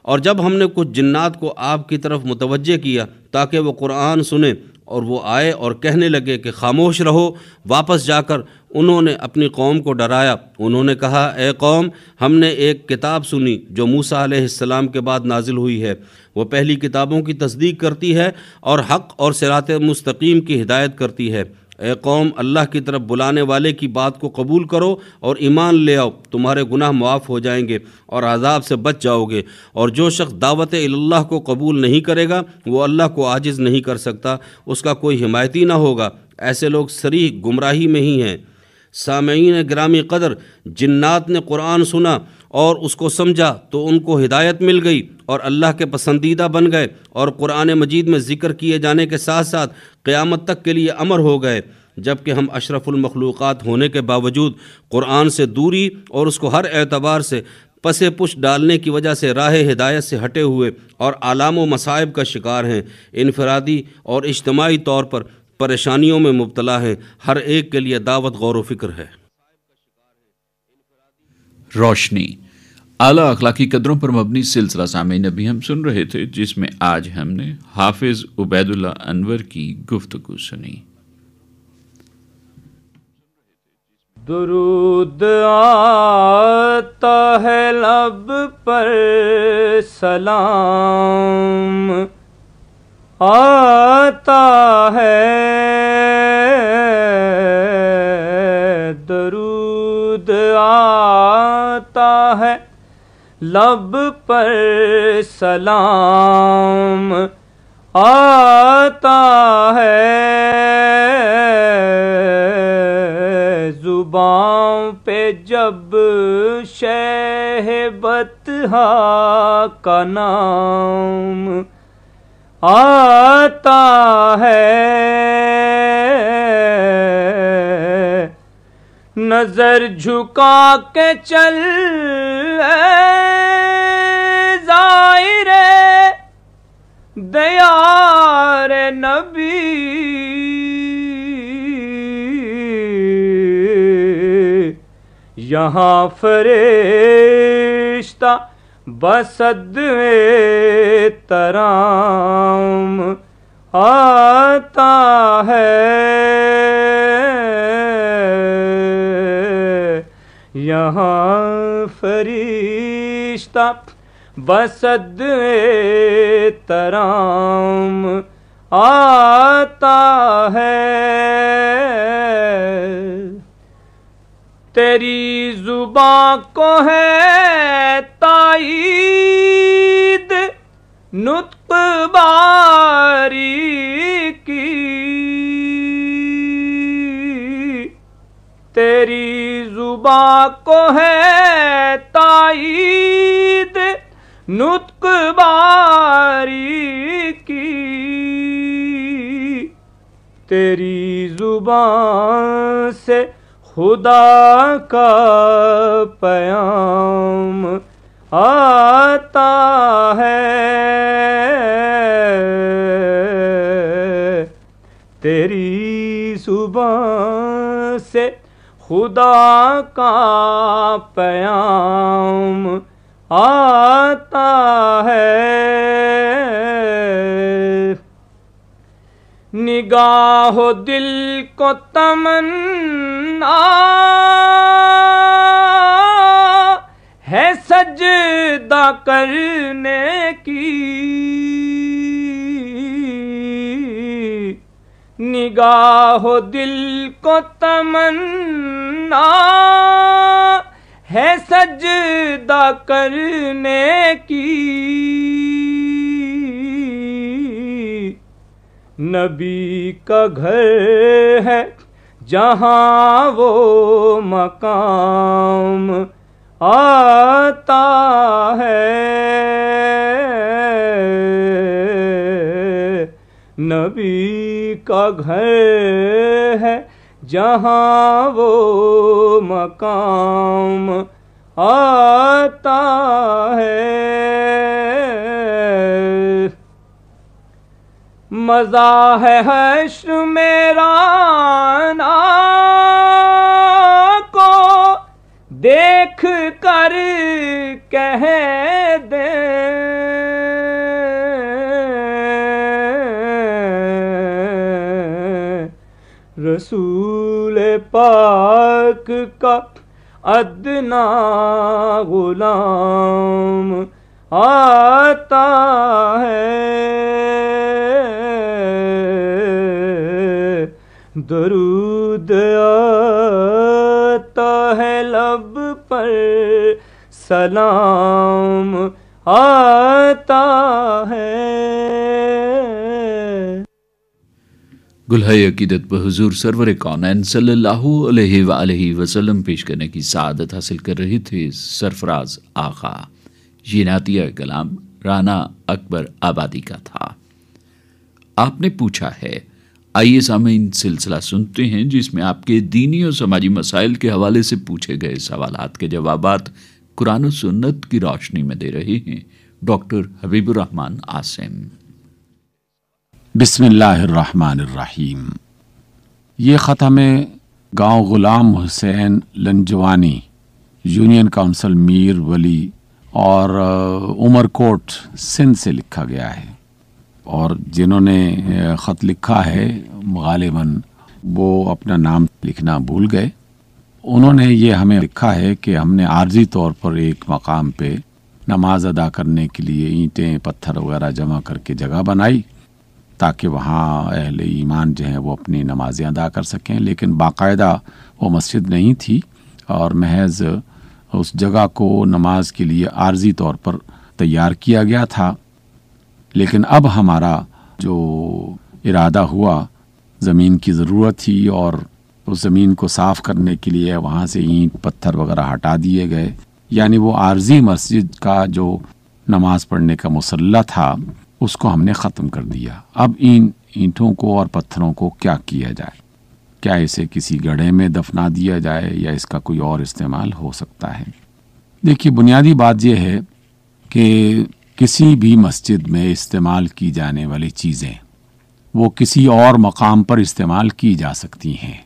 اور جب ہم نے کچھ جنات کو آپ کی طرف متوجہ کیا تاکہ وہ قرآن سنیں، اور وہ آئے اور کہنے لگے کہ خاموش رہو، واپس جا کر انہوں نے اپنی قوم کو ڈرایا۔ انہوں نے کہا، اے قوم، ہم نے ایک کتاب سنی جو موسیٰ علیہ السلام کے بعد نازل ہوئی ہے، وہ پہلی کتابوں کی تصدیق کرتی ہے اور حق اور صراط مستقیم کی ہدایت کرتی ہے۔ اے قوم، اللہ کی طرف بلانے والے کی بات کو قبول کرو اور ایمان لے آؤ، تمہارے گناہ معاف ہو جائیں گے اور عذاب سے بچ جاؤ گے، اور جو شخص دعوت اللہ کو قبول نہیں کرے گا وہ اللہ کو عاجز نہیں کر سکتا، اس کا کوئی حمایتی نہ ہوگا۔ ایسے لوگ صریح گمراہی میں ہی ہیں۔ سامعین گرامی قدر، جنات نے قرآن سنا اور اس کو سمجھا تو ان کو ہدایت مل گئی اور اللہ کے پسندیدہ بن گئے، اور قرآن مجید میں ذکر کیے جانے کے ساتھ ساتھ قیامت تک کے لیے امر ہو گئے، جبکہ ہم اشرف المخلوقات ہونے کے باوجود قرآن سے دوری اور اس کو ہر اعتبار سے پس پش ڈالنے کی وجہ سے راہ ہدایت سے ہٹے ہوئے اور آلام و مصائب کا شکار ہیں، انفرادی اور اجتماعی طور پر پریشانیوں میں مبتلا ہیں۔ ہر ایک کے لیے دعوت غور و فکر ہے۔ روشنی، اعلیٰ اخلاقی قدروں پر مبنی سلسلہ سامعین ابھی ہم سن رہے تھے، جس میں آج ہم نے حافظ عبید اللہ انور کی گفتگو سنی۔ درود آتا ہے لب پر، سلام آتا ہے، درود آتا ہے لب پر، سلام آتا ہے، زبان پہ جب شہبت کا نام آتا ہے، نظر جھکا کے چل اے ظاہر دیار نبی، یہاں فرشتہ بصد ترام آتا ہے، یہاں فرشتہ بصد ترام آتا ہے، تیری زباں کو ہے تائید نطق باری کی، تیری زباں کو ہے تائید نطق باری کی، تیری زبان سے خدا کا پیام آتا ہے، تیری زبان سے خدا کا پیام آتا ہے، نگاہ و دل کو تمنا ہے سجدہ کرنے کی، نگاہ و دل کو تمنا ہے سجدہ کرنے کی، نبی کا گھر ہے جہاں وہ مقام آتا ہے، نبی کا گھر ہے جہاں وہ مقام آتا ہے، مزہ ہے حشر میرا نا کو دیکھ کر کہہ دے، رسول پاک کا ادنا غلام آتا ہے، درود آتا ہے لب پر، سلام آتا ہے۔ گلہائے عقیدت پر حضور سرور کونین صلی اللہ علیہ وآلہ وسلم پیش کرنے کی سعادت حاصل کر رہے تھے سرفراز آقا۔ یہ نعتیہ کلام رانا اکبر آبادی کا تھا۔ آپ نے پوچھا ہے، آئیے سامعین سلسلہ سنتے ہیں جس میں آپ کے دینی اور سماجی مسائل کے حوالے سے پوچھے گئے سوالات کے جوابات قرآن و سنت کی روشنی میں دے رہے ہیں ڈاکٹر حبیب الرحمان عاصم۔ بسم اللہ الرحمن الرحیم۔ یہ خط ہمیں گاؤں غلام حسین لنجوانی، یونین کونسل میر ولی اور عمر کوٹ سندھ سے لکھا گیا ہے، اور جنہوں نے خط لکھا ہے غالباً وہ اپنا نام لکھنا بھول گئے۔ انہوں نے یہ ہمیں لکھا ہے کہ ہم نے عارضی طور پر ایک مقام پہ نماز ادا کرنے کے لیے اینٹیں پتھر وغیرہ جمع کر کے جگہ بنائی تاکہ وہاں اہل ایمان جو ہیں وہ اپنی نمازیں ادا کر سکیں، لیکن باقاعدہ وہ مسجد نہیں تھی اور محض اس جگہ کو نماز کے لیے عارضی طور پر تیار کیا گیا تھا۔ لیکن اب ہمارا جو ارادہ ہوا، زمین کی ضرورت تھی اور اس زمین کو صاف کرنے کے لیے وہاں سے اینٹ پتھر وغیرہ ہٹا دیے گئے، یعنی وہ عارضی مسجد کا جو نماز پڑھنے کا مصلی تھا اس کو ہم نے ختم کر دیا۔ اب ان اینٹوں کو اور پتھروں کو کیا کیا جائے؟ کیا اسے کسی گڑھے میں دفنا دیا جائے یا اس کا کوئی اور استعمال ہو سکتا ہے؟ دیکھیے، بنیادی بات یہ ہے کہ کسی بھی مسجد میں استعمال کی جانے والی چیزیں وہ کسی اور مقام پر استعمال کی جا سکتی ہیں،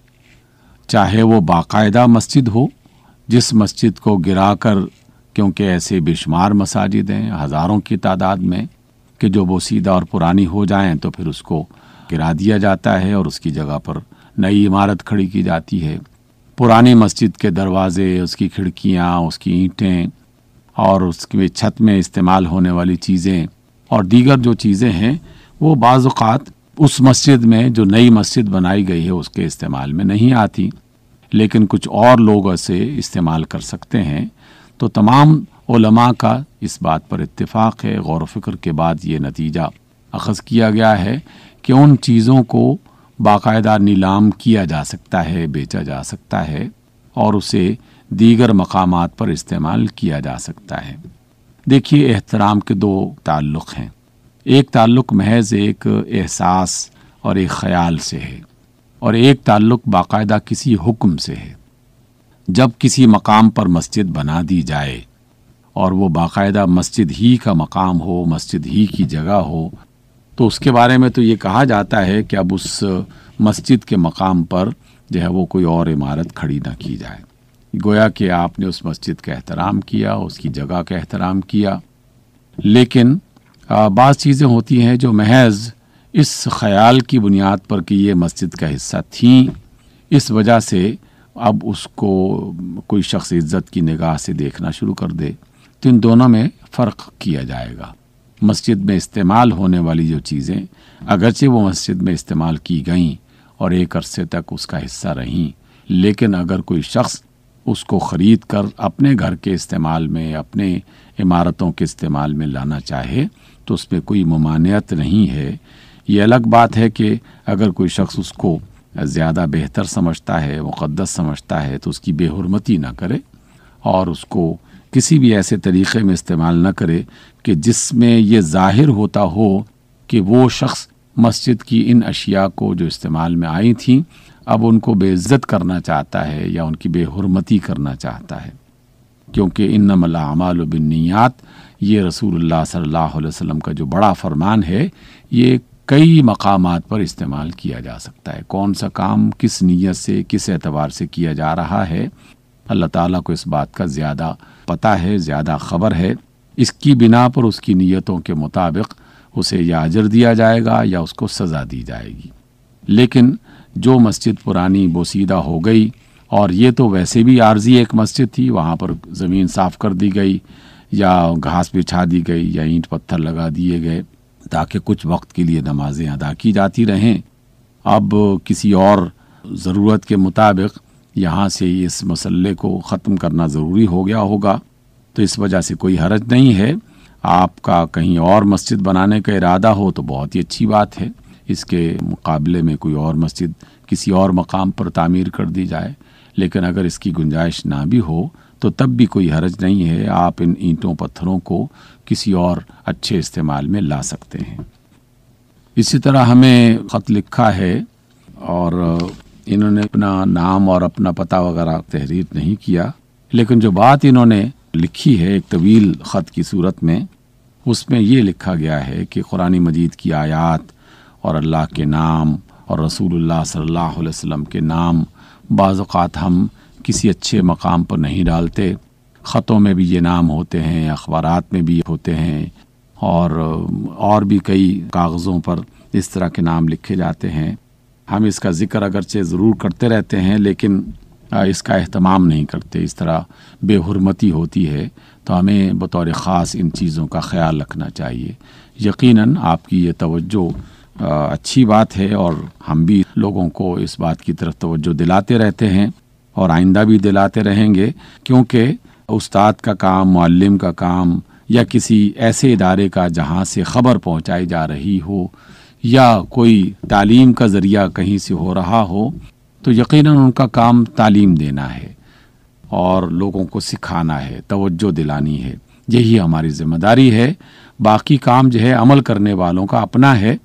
چاہے وہ باقاعدہ مسجد ہو جس مسجد کو گرا کر، کیونکہ ایسے بے شمار مساجد ہیں ہزاروں کی تعداد میں کہ جو بوسیدہ اور پرانی ہو جائیں تو پھر اس کو گرا دیا جاتا ہے اور اس کی جگہ پر نئی عمارت کھڑی کی جاتی ہے۔ پرانی مسجد کے دروازے، اس کی کھڑکیاں، اس کی اینٹیں اور اس کی چھت میں استعمال ہونے والی چیزیں اور دیگر جو چیزیں ہیں وہ بعض اوقات اس مسجد میں جو نئی مسجد بنائی گئی ہے اس کے استعمال میں نہیں آتی، لیکن کچھ اور لوگ اسے استعمال کر سکتے ہیں۔ تو تمام علماء کا اس بات پر اتفاق ہے، غور و فکر کے بعد یہ نتیجہ اخذ کیا گیا ہے کہ ان چیزوں کو باقاعدہ نیلام کیا جا سکتا ہے، بیچا جا سکتا ہے اور اسے دیگر مقامات پر استعمال کیا جا سکتا ہے۔ دیکھیے، احترام کے دو تعلق ہیں۔ ایک تعلق محض ایک احساس اور ایک خیال سے ہے، اور ایک تعلق باقاعدہ کسی حکم سے ہے۔ جب کسی مقام پر مسجد بنا دی جائے اور وہ باقاعدہ مسجد ہی کا مقام ہو، مسجد ہی کی جگہ ہو، تو اس کے بارے میں تو یہ کہا جاتا ہے کہ اب اس مسجد کے مقام پر جو ہے وہ کوئی اور عمارت کھڑی نہ کی جائے، گویا کہ آپ نے اس مسجد کا احترام کیا، اس کی جگہ کا احترام کیا۔ لیکن بعض چیزیں ہوتی ہیں جو محض اس خیال کی بنیاد پر کہ یہ مسجد کا حصہ تھیں، اس وجہ سے اب اس کو کوئی شخص عزت کی نگاہ سے دیکھنا شروع کر دے، تو ان دونوں میں فرق کیا جائے گا۔ مسجد میں استعمال ہونے والی جو چیزیں اگرچہ وہ مسجد میں استعمال کی گئیں اور ایک عرصے تک اس کا حصہ رہیں، لیکن اگر کوئی شخص اس کو خرید کر اپنے گھر کے استعمال میں، اپنے عمارتوں کے استعمال میں لانا چاہے تو اس میں کوئی ممانعت نہیں ہے۔ یہ الگ بات ہے کہ اگر کوئی شخص اس کو زیادہ بہتر سمجھتا ہے، مقدس سمجھتا ہے، تو اس کی بے حرمتی نہ کرے اور اس کو کسی بھی ایسے طریقے میں استعمال نہ کرے کہ جس میں یہ ظاہر ہوتا ہو کہ وہ شخص مسجد کی ان اشیاء کو جو استعمال میں آئی تھیں اب ان کو بے عزت کرنا چاہتا ہے یا ان کی بے حرمتی کرنا چاہتا ہے، کیونکہ انما الاعمال بالنیات، یہ رسول اللہ صلی اللہ علیہ وسلم کا جو بڑا فرمان ہے، یہ کئی مقامات پر استعمال کیا جا سکتا ہے۔ کون سا کام کس نیت سے، کس اعتبار سے کیا جا رہا ہے، اللہ تعالیٰ کو اس بات کا زیادہ پتہ ہے، زیادہ خبر ہے۔ اس کی بنا پر اس کی نیتوں کے مطابق اسے یا اجر دیا جائے گا یا اس کو سزا دی جائے گی۔ لیکن جو مسجد پرانی بوسیدہ ہو گئی، اور یہ تو ویسے بھی عارضی ایک مسجد تھی، وہاں پر زمین صاف کر دی گئی یا گھاس بچھا دی گئی یا اینٹ پتھر لگا دیے گئے تاکہ کچھ وقت کے لیے نمازیں ادا کی جاتی رہیں، اب کسی اور ضرورت کے مطابق یہاں سے اس مسئلے کو ختم کرنا ضروری ہو گیا ہوگا، تو اس وجہ سے کوئی حرج نہیں ہے۔ آپ کا کہیں اور مسجد بنانے کا ارادہ ہو تو بہت ہی اچھی بات ہے، اس کے مقابلے میں کوئی اور مسجد کسی اور مقام پر تعمیر کر دی جائے، لیکن اگر اس کی گنجائش نہ بھی ہو تو تب بھی کوئی حرج نہیں ہے، آپ ان اینٹوں پتھروں کو کسی اور اچھے استعمال میں لا سکتے ہیں۔ اسی طرح ہمیں خط لکھا ہے اور انہوں نے اپنا نام اور اپنا پتہ وغیرہ تحریر نہیں کیا، لیکن جو بات انہوں نے لکھی ہے ایک طویل خط کی صورت میں، اس میں یہ لکھا گیا ہے کہ قرآن مجید کی آیات اور اللہ کے نام اور رسول اللہ صلی اللہ علیہ وسلم کے نام بعض اوقات ہم کسی اچھے مقام پر نہیں ڈالتے، خطوں میں بھی یہ نام ہوتے ہیں، اخبارات میں بھی ہوتے ہیں، اور بھی کئی کاغذوں پر اس طرح کے نام لکھے جاتے ہیں۔ ہم اس کا ذکر اگرچہ ضرور کرتے رہتے ہیں لیکن اس کا اہتمام نہیں کرتے، اس طرح بے حرمتی ہوتی ہے، تو ہمیں بطور خاص ان چیزوں کا خیال رکھنا چاہیے۔ یقیناً آپ کی یہ توجہ اچھی بات ہے اور ہم بھی لوگوں کو اس بات کی طرف توجہ دلاتے رہتے ہیں اور آئندہ بھی دلاتے رہیں گے، کیونکہ استاد کا کام، معلم کا کام یا کسی ایسے ادارے کا جہاں سے خبر پہنچائی جا رہی ہو یا کوئی تعلیم کا ذریعہ کہیں سے ہو رہا ہو، تو یقیناً ان کا کام تعلیم دینا ہے اور لوگوں کو سکھانا ہے، توجہ دلانی ہے، یہی ہماری ذمہ داری ہے۔ باقی کام جو ہے عمل کرنے والوں کا اپنا ہے،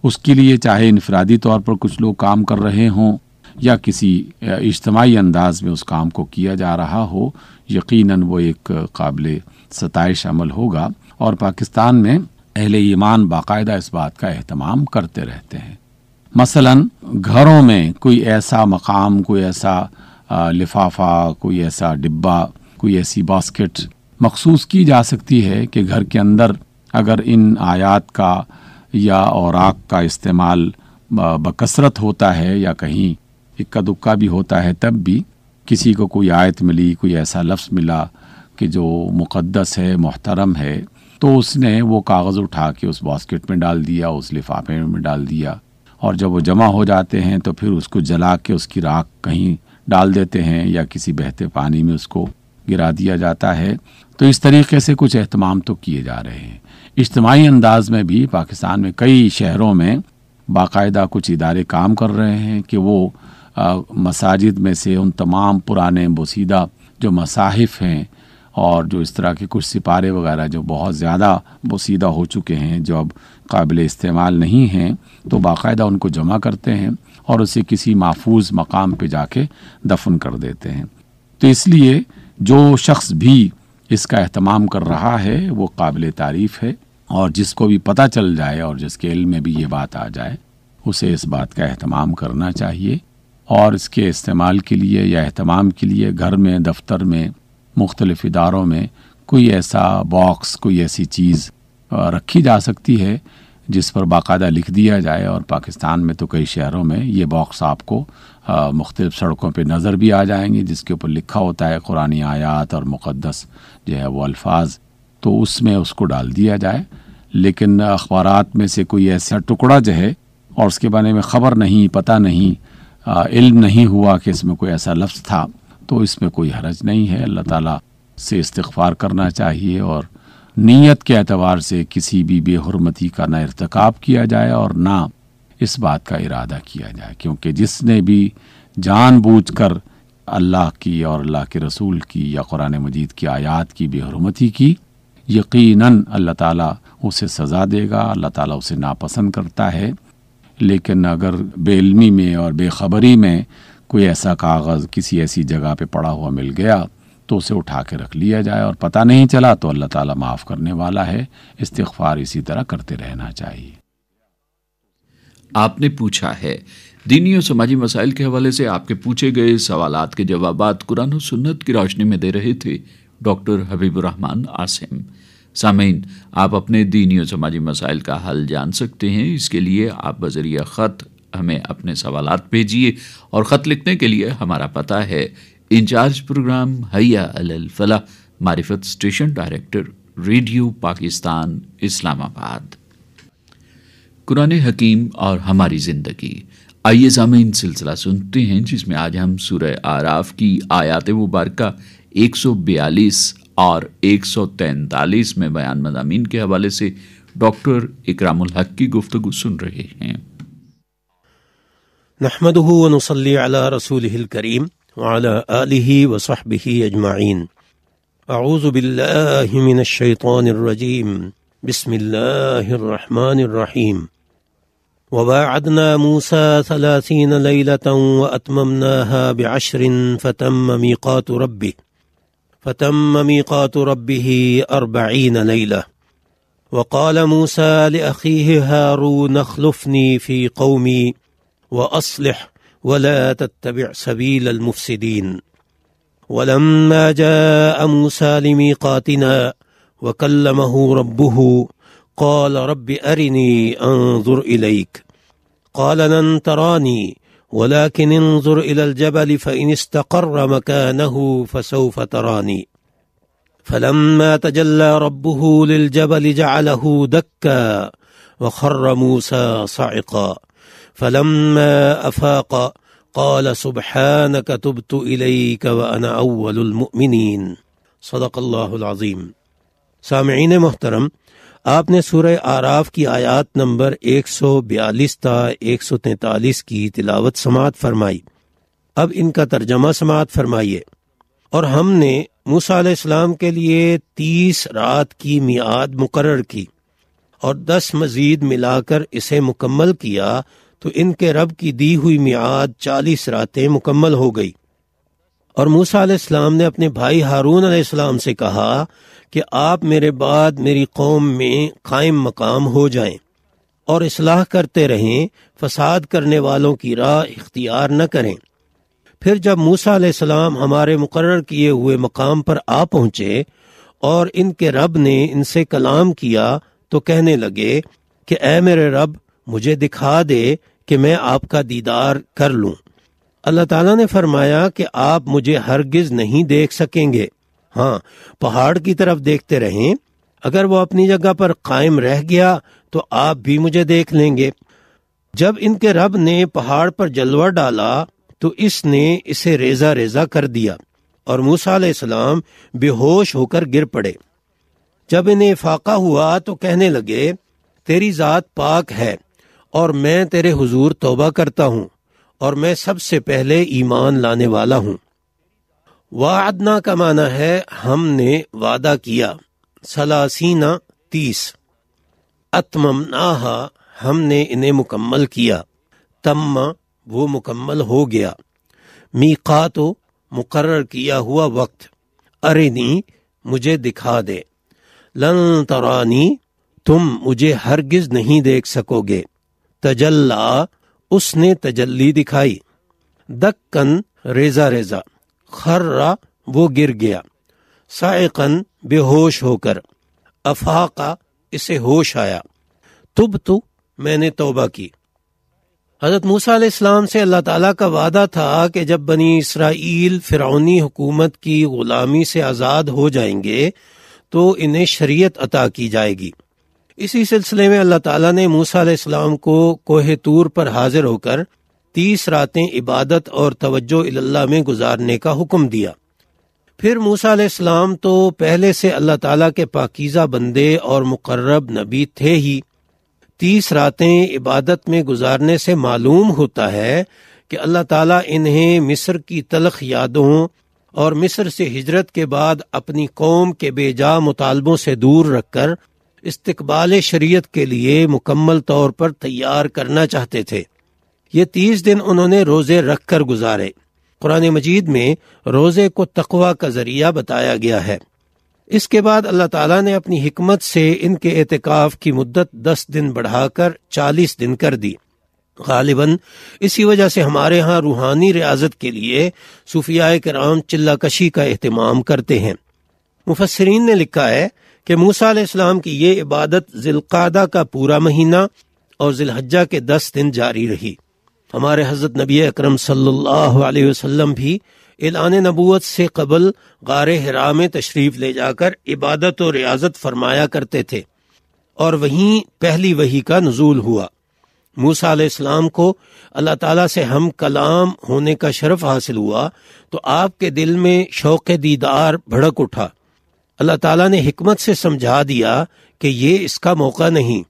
اس کے لیے چاہے انفرادی طور پر کچھ لوگ کام کر رہے ہوں یا کسی اجتماعی انداز میں اس کام کو کیا جا رہا ہو، یقیناً وہ ایک قابل ستائش عمل ہوگا، اور پاکستان میں اہل ایمان باقاعدہ اس بات کا اہتمام کرتے رہتے ہیں۔ مثلاً گھروں میں کوئی ایسا مقام، کوئی ایسا لفافہ، کوئی ایسا ڈبہ، کوئی ایسی باسکٹ مخصوص کی جا سکتی ہے کہ گھر کے اندر اگر ان آیات کا یا اوراق کا استعمال بکثرت ہوتا ہے یا کہیں اکا دکا بھی ہوتا ہے، تب بھی کسی کو کوئی آیت ملی، کوئی ایسا لفظ ملا کہ جو مقدس ہے، محترم ہے، تو اس نے وہ کاغذ اٹھا کے اس باسکٹ میں ڈال دیا، اس لفافے میں ڈال دیا، اور جب وہ جمع ہو جاتے ہیں تو پھر اس کو جلا کے اس کی راکھ کہیں ڈال دیتے ہیں یا کسی بہتے پانی میں اس کو گرا دیا جاتا ہے۔ تو اس طریقے سے کچھ اہتمام تو کیے جا رہے ہیں۔ اجتماعی انداز میں بھی پاکستان میں کئی شہروں میں باقاعدہ کچھ ادارے کام کر رہے ہیں کہ وہ مساجد میں سے ان تمام پرانے بوسیدہ جو مصاحف ہیں اور جو اس طرح کے کچھ سپارے وغیرہ جو بہت زیادہ بوسیدہ ہو چکے ہیں، جو اب قابل استعمال نہیں ہیں، تو باقاعدہ ان کو جمع کرتے ہیں اور اسے کسی محفوظ مقام پہ جا کے دفن کر دیتے ہیں۔ تو اس لیے جو شخص بھی اس کا اہتمام کر رہا ہے وہ قابل تعریف ہے، اور جس کو بھی پتہ چل جائے اور جس کے علم میں بھی یہ بات آ جائے، اسے اس بات کا اہتمام کرنا چاہیے، اور اس کے استعمال کے لیے یا اہتمام کے لیے گھر میں، دفتر میں، مختلف اداروں میں کوئی ایسا باکس، کوئی ایسی چیز رکھی جا سکتی ہے جس پر باقاعدہ لکھ دیا جائے، اور پاکستان میں تو کئی شہروں میں یہ باکس آپ کو مختلف سڑکوں پہ نظر بھی آ جائیں گے، جس کے اوپر لکھا ہوتا ہے قرآنی آیات اور مقدس جو ہے وہ الفاظ، تو اس میں اس کو ڈال دیا جائے۔ لیکن اخبارات میں سے کوئی ایسا ٹکڑا جو ہے اور اس کے بارے میں خبر نہیں، پتہ نہیں، علم نہیں ہوا کہ اس میں کوئی ایسا لفظ تھا، تو اس میں کوئی حرج نہیں ہے۔ اللہ تعالیٰ سے استغفار کرنا چاہیے اور نیت کے اعتبار سے کسی بھی بے حرمتی کا نہ ارتکاب کیا جائے اور نہ اس بات کا ارادہ کیا جائے، کیونکہ جس نے بھی جان بوجھ کر اللہ کی اور اللہ کے رسول کی یا قرآن مجید کی آیات کی بے حرمتی کی، یقیناً اللہ تعالیٰ اسے سزا دے گا، اللہ تعالیٰ اسے ناپسند کرتا ہے۔ لیکن اگر بے علمی میں اور بے خبری میں کوئی ایسا کاغذ کسی ایسی جگہ پہ پڑا ہوا مل گیا تو اسے اٹھا کے رکھ لیا جائے اور پتہ نہیں چلا تو اللہ تعالیٰ معاف کرنے والا ہے۔ استغفار اسی طرح کرتے رہنا چاہیے۔ آپ نے پوچھا ہے، دینی اور سماجی مسائل کے حوالے سے آپ کے پوچھے گئے سوالات کے جوابات قرآن و سنت کی روشنی میں دے رہے تھے ڈاکٹر حبیب الرحمان عاصم۔ سامعین، آپ اپنے دینی اور سماجی مسائل کا حل جان سکتے ہیں۔ اس کے لیے آپ بذریعہ خط ہمیں اپنے سوالات بھیجیے، اور خط لکھنے کے لیے ہمارا پتہ ہے انچارج پروگرام حیا علی الفلاح، معرفت اسٹیشن ڈائریکٹر، ریڈیو پاکستان، اسلام آباد۔ قرآن حکیم اور ہماری زندگی، آئیے سامعین سلسلہ سنتے ہیں جس میں آج ہم سورہ اعراف کی آیات مبارکہ 142 اور 143 میں بیان مضامین کے حوالے سے ڈاکٹر اکرام الحق کی گفتگو سن رہے ہیں۔ نحمده ونصلي على رسوله الكريم وعلى آله وصحبه أجمعين. أعوذ بالله من الشيطان الرجيم. بسم الله الرحمن الرحيم. وواعدنا موسى 30 ليلة وأتممناها ب10 فتم ميقات ربه 40 ليلة. وقال موسى لأخيه هارون اخلفني في قومي وأصلح ولا تتبع سبيل المفسدين. ولما جاء موسى لميقاتنا وكلمه ربه قال رب أرني أنظر إليك قال لن تراني ولكن انظر إلى الجبل فإن استقر مكانه فسوف تراني. فلما تجلى ربه للجبل جعله دكا وخر موسى صعقا فلما أفاق قال سبحانك تبت إليك وأنا أول المؤمنين. صدق اللہ العظیم. سامعین محترم، آپ نے سورہ اعراف کی آیات نمبر 142 تا 143 کی تلاوت سماعت فرمائی. اب ان کا ترجمہ سماعت فرمائیے. اور ہم نے موسیٰ علیہ السلام کے لیے 30 رات کی میعاد مقرر کی اور 10 مزید ملا کر اسے مکمل کیا تو ان کے رب کی دی ہوئی میعاد 40 راتیں مکمل ہو گئی. اور موسیٰ علیہ السلام نے اپنے بھائی ہارون علیہ السلام سے کہا کہ آپ میرے بعد میری قوم میں قائم مقام ہو جائیں اور اصلاح کرتے رہیں، فساد کرنے والوں کی راہ اختیار نہ کریں. پھر جب موسیٰ علیہ السلام ہمارے مقرر کیے ہوئے مقام پر آ پہنچے اور ان کے رب نے ان سے کلام کیا تو کہنے لگے کہ اے میرے رب، مجھے دکھا دے کہ میں آپ کا دیدار کر لوں. اللہ تعالیٰ نے فرمایا کہ آپ مجھے ہرگز نہیں دیکھ سکیں گے، ہاں پہاڑ کی طرف دیکھتے رہیں، اگر وہ اپنی جگہ پر قائم رہ گیا تو آپ بھی مجھے دیکھ لیں گے. جب ان کے رب نے پہاڑ پر جلوہ ڈالا تو اس نے اسے ریزہ ریزہ کر دیا اور موسیٰ علیہ السلام بے ہوش ہو کر گر پڑے. جب انہیں افاقہ ہوا تو کہنے لگے تیری ذات پاک ہے اور میں تیرے حضور توبہ کرتا ہوں اور میں سب سے پہلے ایمان لانے والا ہوں. وعدنا کا معنی ہے ہم نے وعدہ کیا. 30 اتممناہا ہم نے انہیں مکمل کیا. تم وہ مکمل ہو گیا. میقات مقرر کیا ہوا وقت. ارنی مجھے دکھا دے. لن ترانی تم مجھے ہرگز نہیں دیکھ سکو گے. تجلا اس نے تجلی دکھائی. دکن ریزہ ریزہ. خرا وہ گر گیا. صاعقن بے ہوش ہو کر. افاقہ اسے ہوش آیا. تبتو میں نے توبہ کی. حضرت موسیٰ علیہ السلام سے اللہ تعالیٰ کا وعدہ تھا کہ جب بنی اسرائیل فرعونی حکومت کی غلامی سے آزاد ہو جائیں گے تو انہیں شریعت عطا کی جائے گی. اسی سلسلے میں اللہ تعالیٰ نے موسیٰ علیہ السلام کو کوہ طور پر حاضر ہو کر 30 راتیں عبادت اور توجہ اللہ میں گزارنے کا حکم دیا. پھر موسیٰ علیہ السلام تو پہلے سے اللہ تعالیٰ کے پاکیزہ بندے اور مقرب نبی تھے ہی. 30 راتیں عبادت میں گزارنے سے معلوم ہوتا ہے کہ اللہ تعالیٰ انہیں مصر کی تلخ یادوں اور مصر سے ہجرت کے بعد اپنی قوم کے بے جا مطالبوں سے دور رکھ کر استقبال شریعت کے لیے مکمل طور پر تیار کرنا چاہتے تھے. یہ 30 دن انہوں نے روزے رکھ کر گزارے. قرآن مجید میں روزے کو تقویٰ کا ذریعہ بتایا گیا ہے. اس کے بعد اللہ تعالیٰ نے اپنی حکمت سے ان کے اعتکاف کی مدت 10 دن بڑھا کر 40 دن کر دی. غالباً اسی وجہ سے ہمارے ہاں روحانی ریاضت کے لیے صوفیاء کرام چلہ کشی کا اہتمام کرتے ہیں. مفسرین نے لکھا ہے کہ موسیٰ علیہ السلام کی یہ عبادت ذی القعدہ کا پورا مہینہ اور ذی الحجہ کے 10 دن جاری رہی. ہمارے حضرت نبی اکرم صلی اللہ علیہ وسلم بھی اعلان نبوت سے قبل غار حرا میں تشریف لے جا کر عبادت و ریاضت فرمایا کرتے تھے اور وہیں پہلی وحی کا نزول ہوا. موسیٰ علیہ السلام کو اللہ تعالیٰ سے ہم کلام ہونے کا شرف حاصل ہوا تو آپ کے دل میں شوق دیدار بھڑک اٹھا. اللہ تعالیٰ نے حکمت سے سمجھا دیا کہ یہ اس کا موقع نہیں.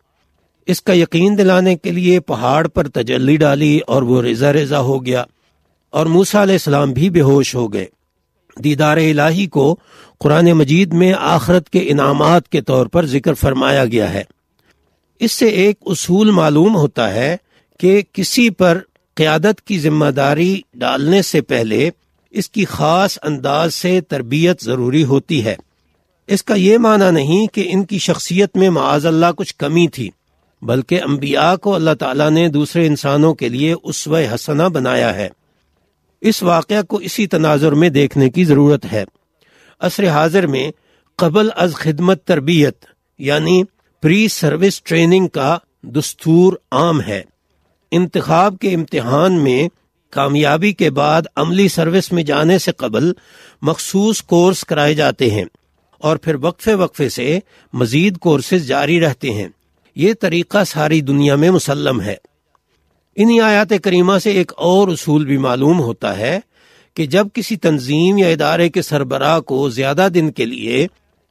اس کا یقین دلانے کے لیے پہاڑ پر تجلی ڈالی اور وہ ریزہ ریزہ ہو گیا، اور موسیٰ علیہ السلام بھی بے ہوش ہو گئے۔ دیدار الہی کو قرآن مجید میں آخرت کے انعامات کے طور پر ذکر فرمایا گیا ہے۔ اس سے ایک اصول معلوم ہوتا ہے کہ کسی پر قیادت کی ذمہ داری ڈالنے سے پہلے اس کی خاص انداز سے تربیت ضروری ہوتی ہے۔ اس کا یہ معنی نہیں کہ ان کی شخصیت میں معاذ اللہ کچھ کمی تھی، بلکہ انبیاء کو اللہ تعالیٰ نے دوسرے انسانوں کے لیے اسوہ حسنہ بنایا ہے۔ اس واقعہ کو اسی تناظر میں دیکھنے کی ضرورت ہے۔ عصر حاضر میں قبل از خدمت تربیت یعنی پری سروس ٹریننگ کا دستور عام ہے۔ انتخاب کے امتحان میں کامیابی کے بعد عملی سروس میں جانے سے قبل مخصوص کورس کرائے جاتے ہیں، اور پھر وقفے وقفے سے مزید کورسز جاری رہتے ہیں۔ یہ طریقہ ساری دنیا میں مسلم ہے۔ انہی آیات کریمہ سے ایک اور اصول بھی معلوم ہوتا ہے کہ جب کسی تنظیم یا ادارے کے سربراہ کو زیادہ دن کے لیے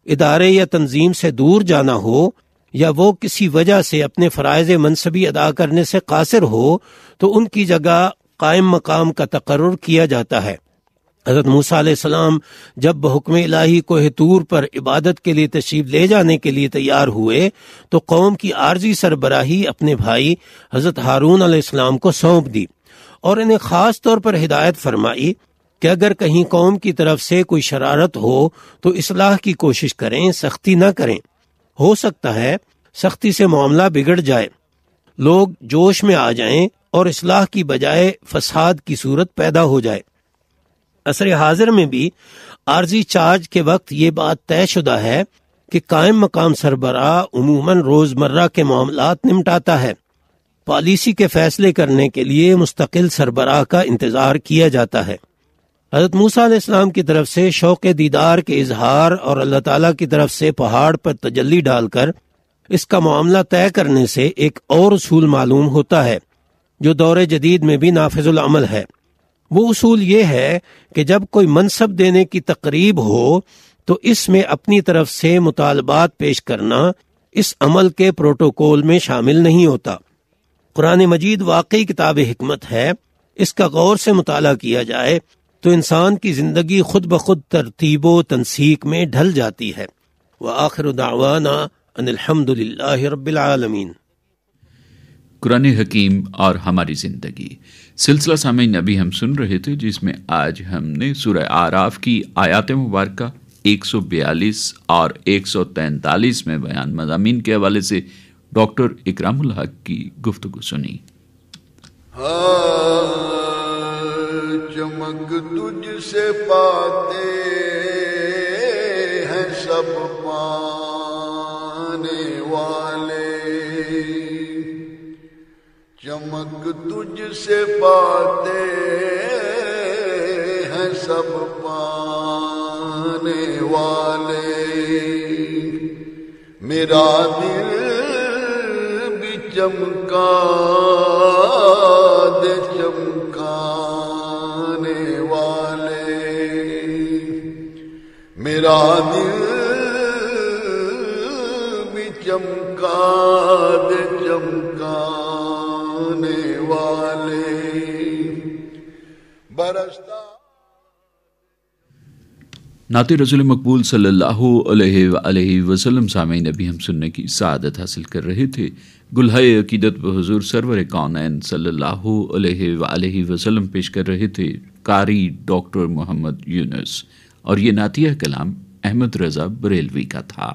ادارے یا تنظیم سے دور جانا ہو، یا وہ کسی وجہ سے اپنے فرائض منصبی ادا کرنے سے قاصر ہو، تو ان کی جگہ قائم مقام کا تقرر کیا جاتا ہے۔ حضرت موسیٰ علیہ السلام جب بحکم الہی کوہ طور پر عبادت کے لیے تشریف لے جانے کے لیے تیار ہوئے تو قوم کی عارضی سربراہی اپنے بھائی حضرت ہارون علیہ السلام کو سونپ دی، اور انہیں خاص طور پر ہدایت فرمائی کہ اگر کہیں قوم کی طرف سے کوئی شرارت ہو تو اصلاح کی کوشش کریں، سختی نہ کریں۔ ہو سکتا ہے سختی سے معاملہ بگڑ جائے، لوگ جوش میں آ جائیں اور اصلاح کی بجائے فساد کی صورت پیدا ہو جائے۔ عصر حاضر میں بھی عارضی چارج کے وقت یہ بات طے شدہ ہے کہ قائم مقام سربراہ عموماً روزمرہ کے معاملات نمٹاتا ہے۔ پالیسی کے فیصلے کرنے کے لیے مستقل سربراہ کا انتظار کیا جاتا ہے۔ حضرت موسیٰ علیہ السلام کی طرف سے شوق دیدار کے اظہار اور اللہ تعالیٰ کی طرف سے پہاڑ پر تجلی ڈال کر اس کا معاملہ طے کرنے سے ایک اور اصول معلوم ہوتا ہے جو دور جدید میں بھی نافذ العمل ہے۔ وہ اصول یہ ہے کہ جب کوئی منصب دینے کی تقریب ہو تو اس میں اپنی طرف سے مطالبات پیش کرنا اس عمل کے پروٹوکول میں شامل نہیں ہوتا۔ قرآن مجید واقعی کتاب حکمت ہے، اس کا غور سے مطالعہ کیا جائے تو انسان کی زندگی خود بخود ترتیب و تنسیق میں ڈھل جاتی ہے۔ وآخر دعوانا ان الحمد للہ رب العالمین۔ قرآن حکیم اور ہماری زندگی سلسلہ سامعین ابھی ہم سن رہے تھے، جس میں آج ہم نے سورہ اعراف کی آیات مبارکہ 142 اور 143 میں بیان مضامین کے حوالے سے ڈاکٹر اکرام الحق کی گفتگو سنی۔ چمک تجھ سے پاتے ہیں سب پانے والے، چمک تجھ سے پاتے ہیں سب پانے والے، میرا دل بھی چمکا دے چمکانے والے، میرا دل بھی چمکا دے چمکانے والے، برستا نعت رسول مقبول صلی اللہ علیہ وآلہ وسلم سامعین ابھی ہم سننے کی سعادت حاصل کر رہے تھے۔ گلہائے عقیدت بحضور سرور کونین صلی اللہ علیہ وآلہ وسلم پیش کر رہے تھے قاری ڈاکٹر محمد یونس، اور یہ نعتیہ کلام احمد رضا بریلوی کا تھا۔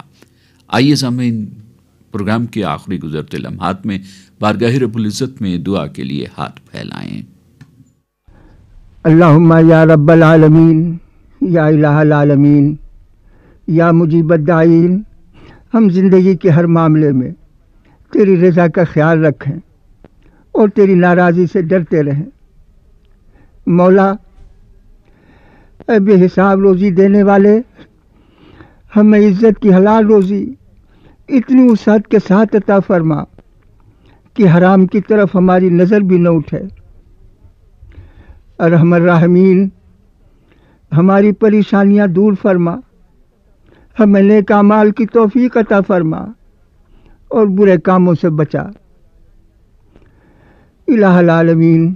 آئیے سامعین پروگرام کے آخری گزرتے لمحات میں بارگاہ رب العزت میں دعا کے لیے ہاتھ پھیلائیں۔ اللہم یا رب العالمین، یا الہ العالمین، یا مجیب الداعین، ہم زندگی کے ہر معاملے میں تیری رضا کا خیال رکھیں اور تیری ناراضی سے ڈرتے رہیں۔ مولا، اے بے حساب روزی دینے والے، ہمیں عزت کی حلال روزی اتنی وسعت کے ساتھ عطا فرما کہ حرام کی طرف ہماری نظر بھی نہ اٹھے۔ ارحم الراحمین، ہماری پریشانیاں دور فرما، ہمیں نیک اعمال کی توفیق عطا فرما اور برے کاموں سے بچا۔ الہ العالمین،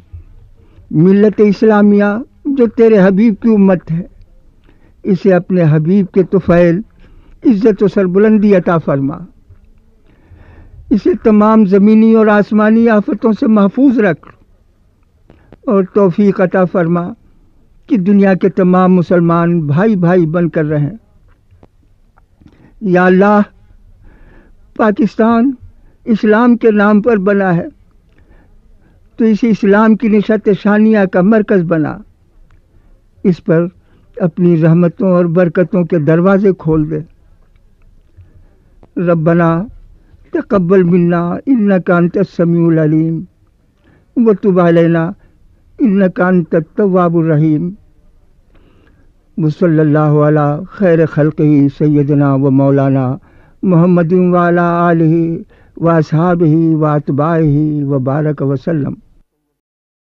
ملت اسلامیہ جو تیرے حبیب کی امت ہے، اسے اپنے حبیب کے طفیل عزت و سربلندی عطا فرما، اسے تمام زمینی اور آسمانی آفتوں سے محفوظ رکھ اور توفیق عطا فرما کہ دنیا کے تمام مسلمان بھائی بھائی بن کر رہیں۔ یا اللہ، پاکستان اسلام کے نام پر بنا ہے، تو اسے اسلام کی نشات ثانیہ کا مرکز بنا، اس پر اپنی رحمتوں اور برکتوں کے دروازے کھول دے۔ ربنا تقبل منا انک انت السمیع العلیم وتب علینا انک انت التواب الرحیم، وصلی اللہ علی خیر خلقہ سیدنا و مولانا محمد وعلی آلہ و اصحابہ و اتباعہ و بارک وسلم۔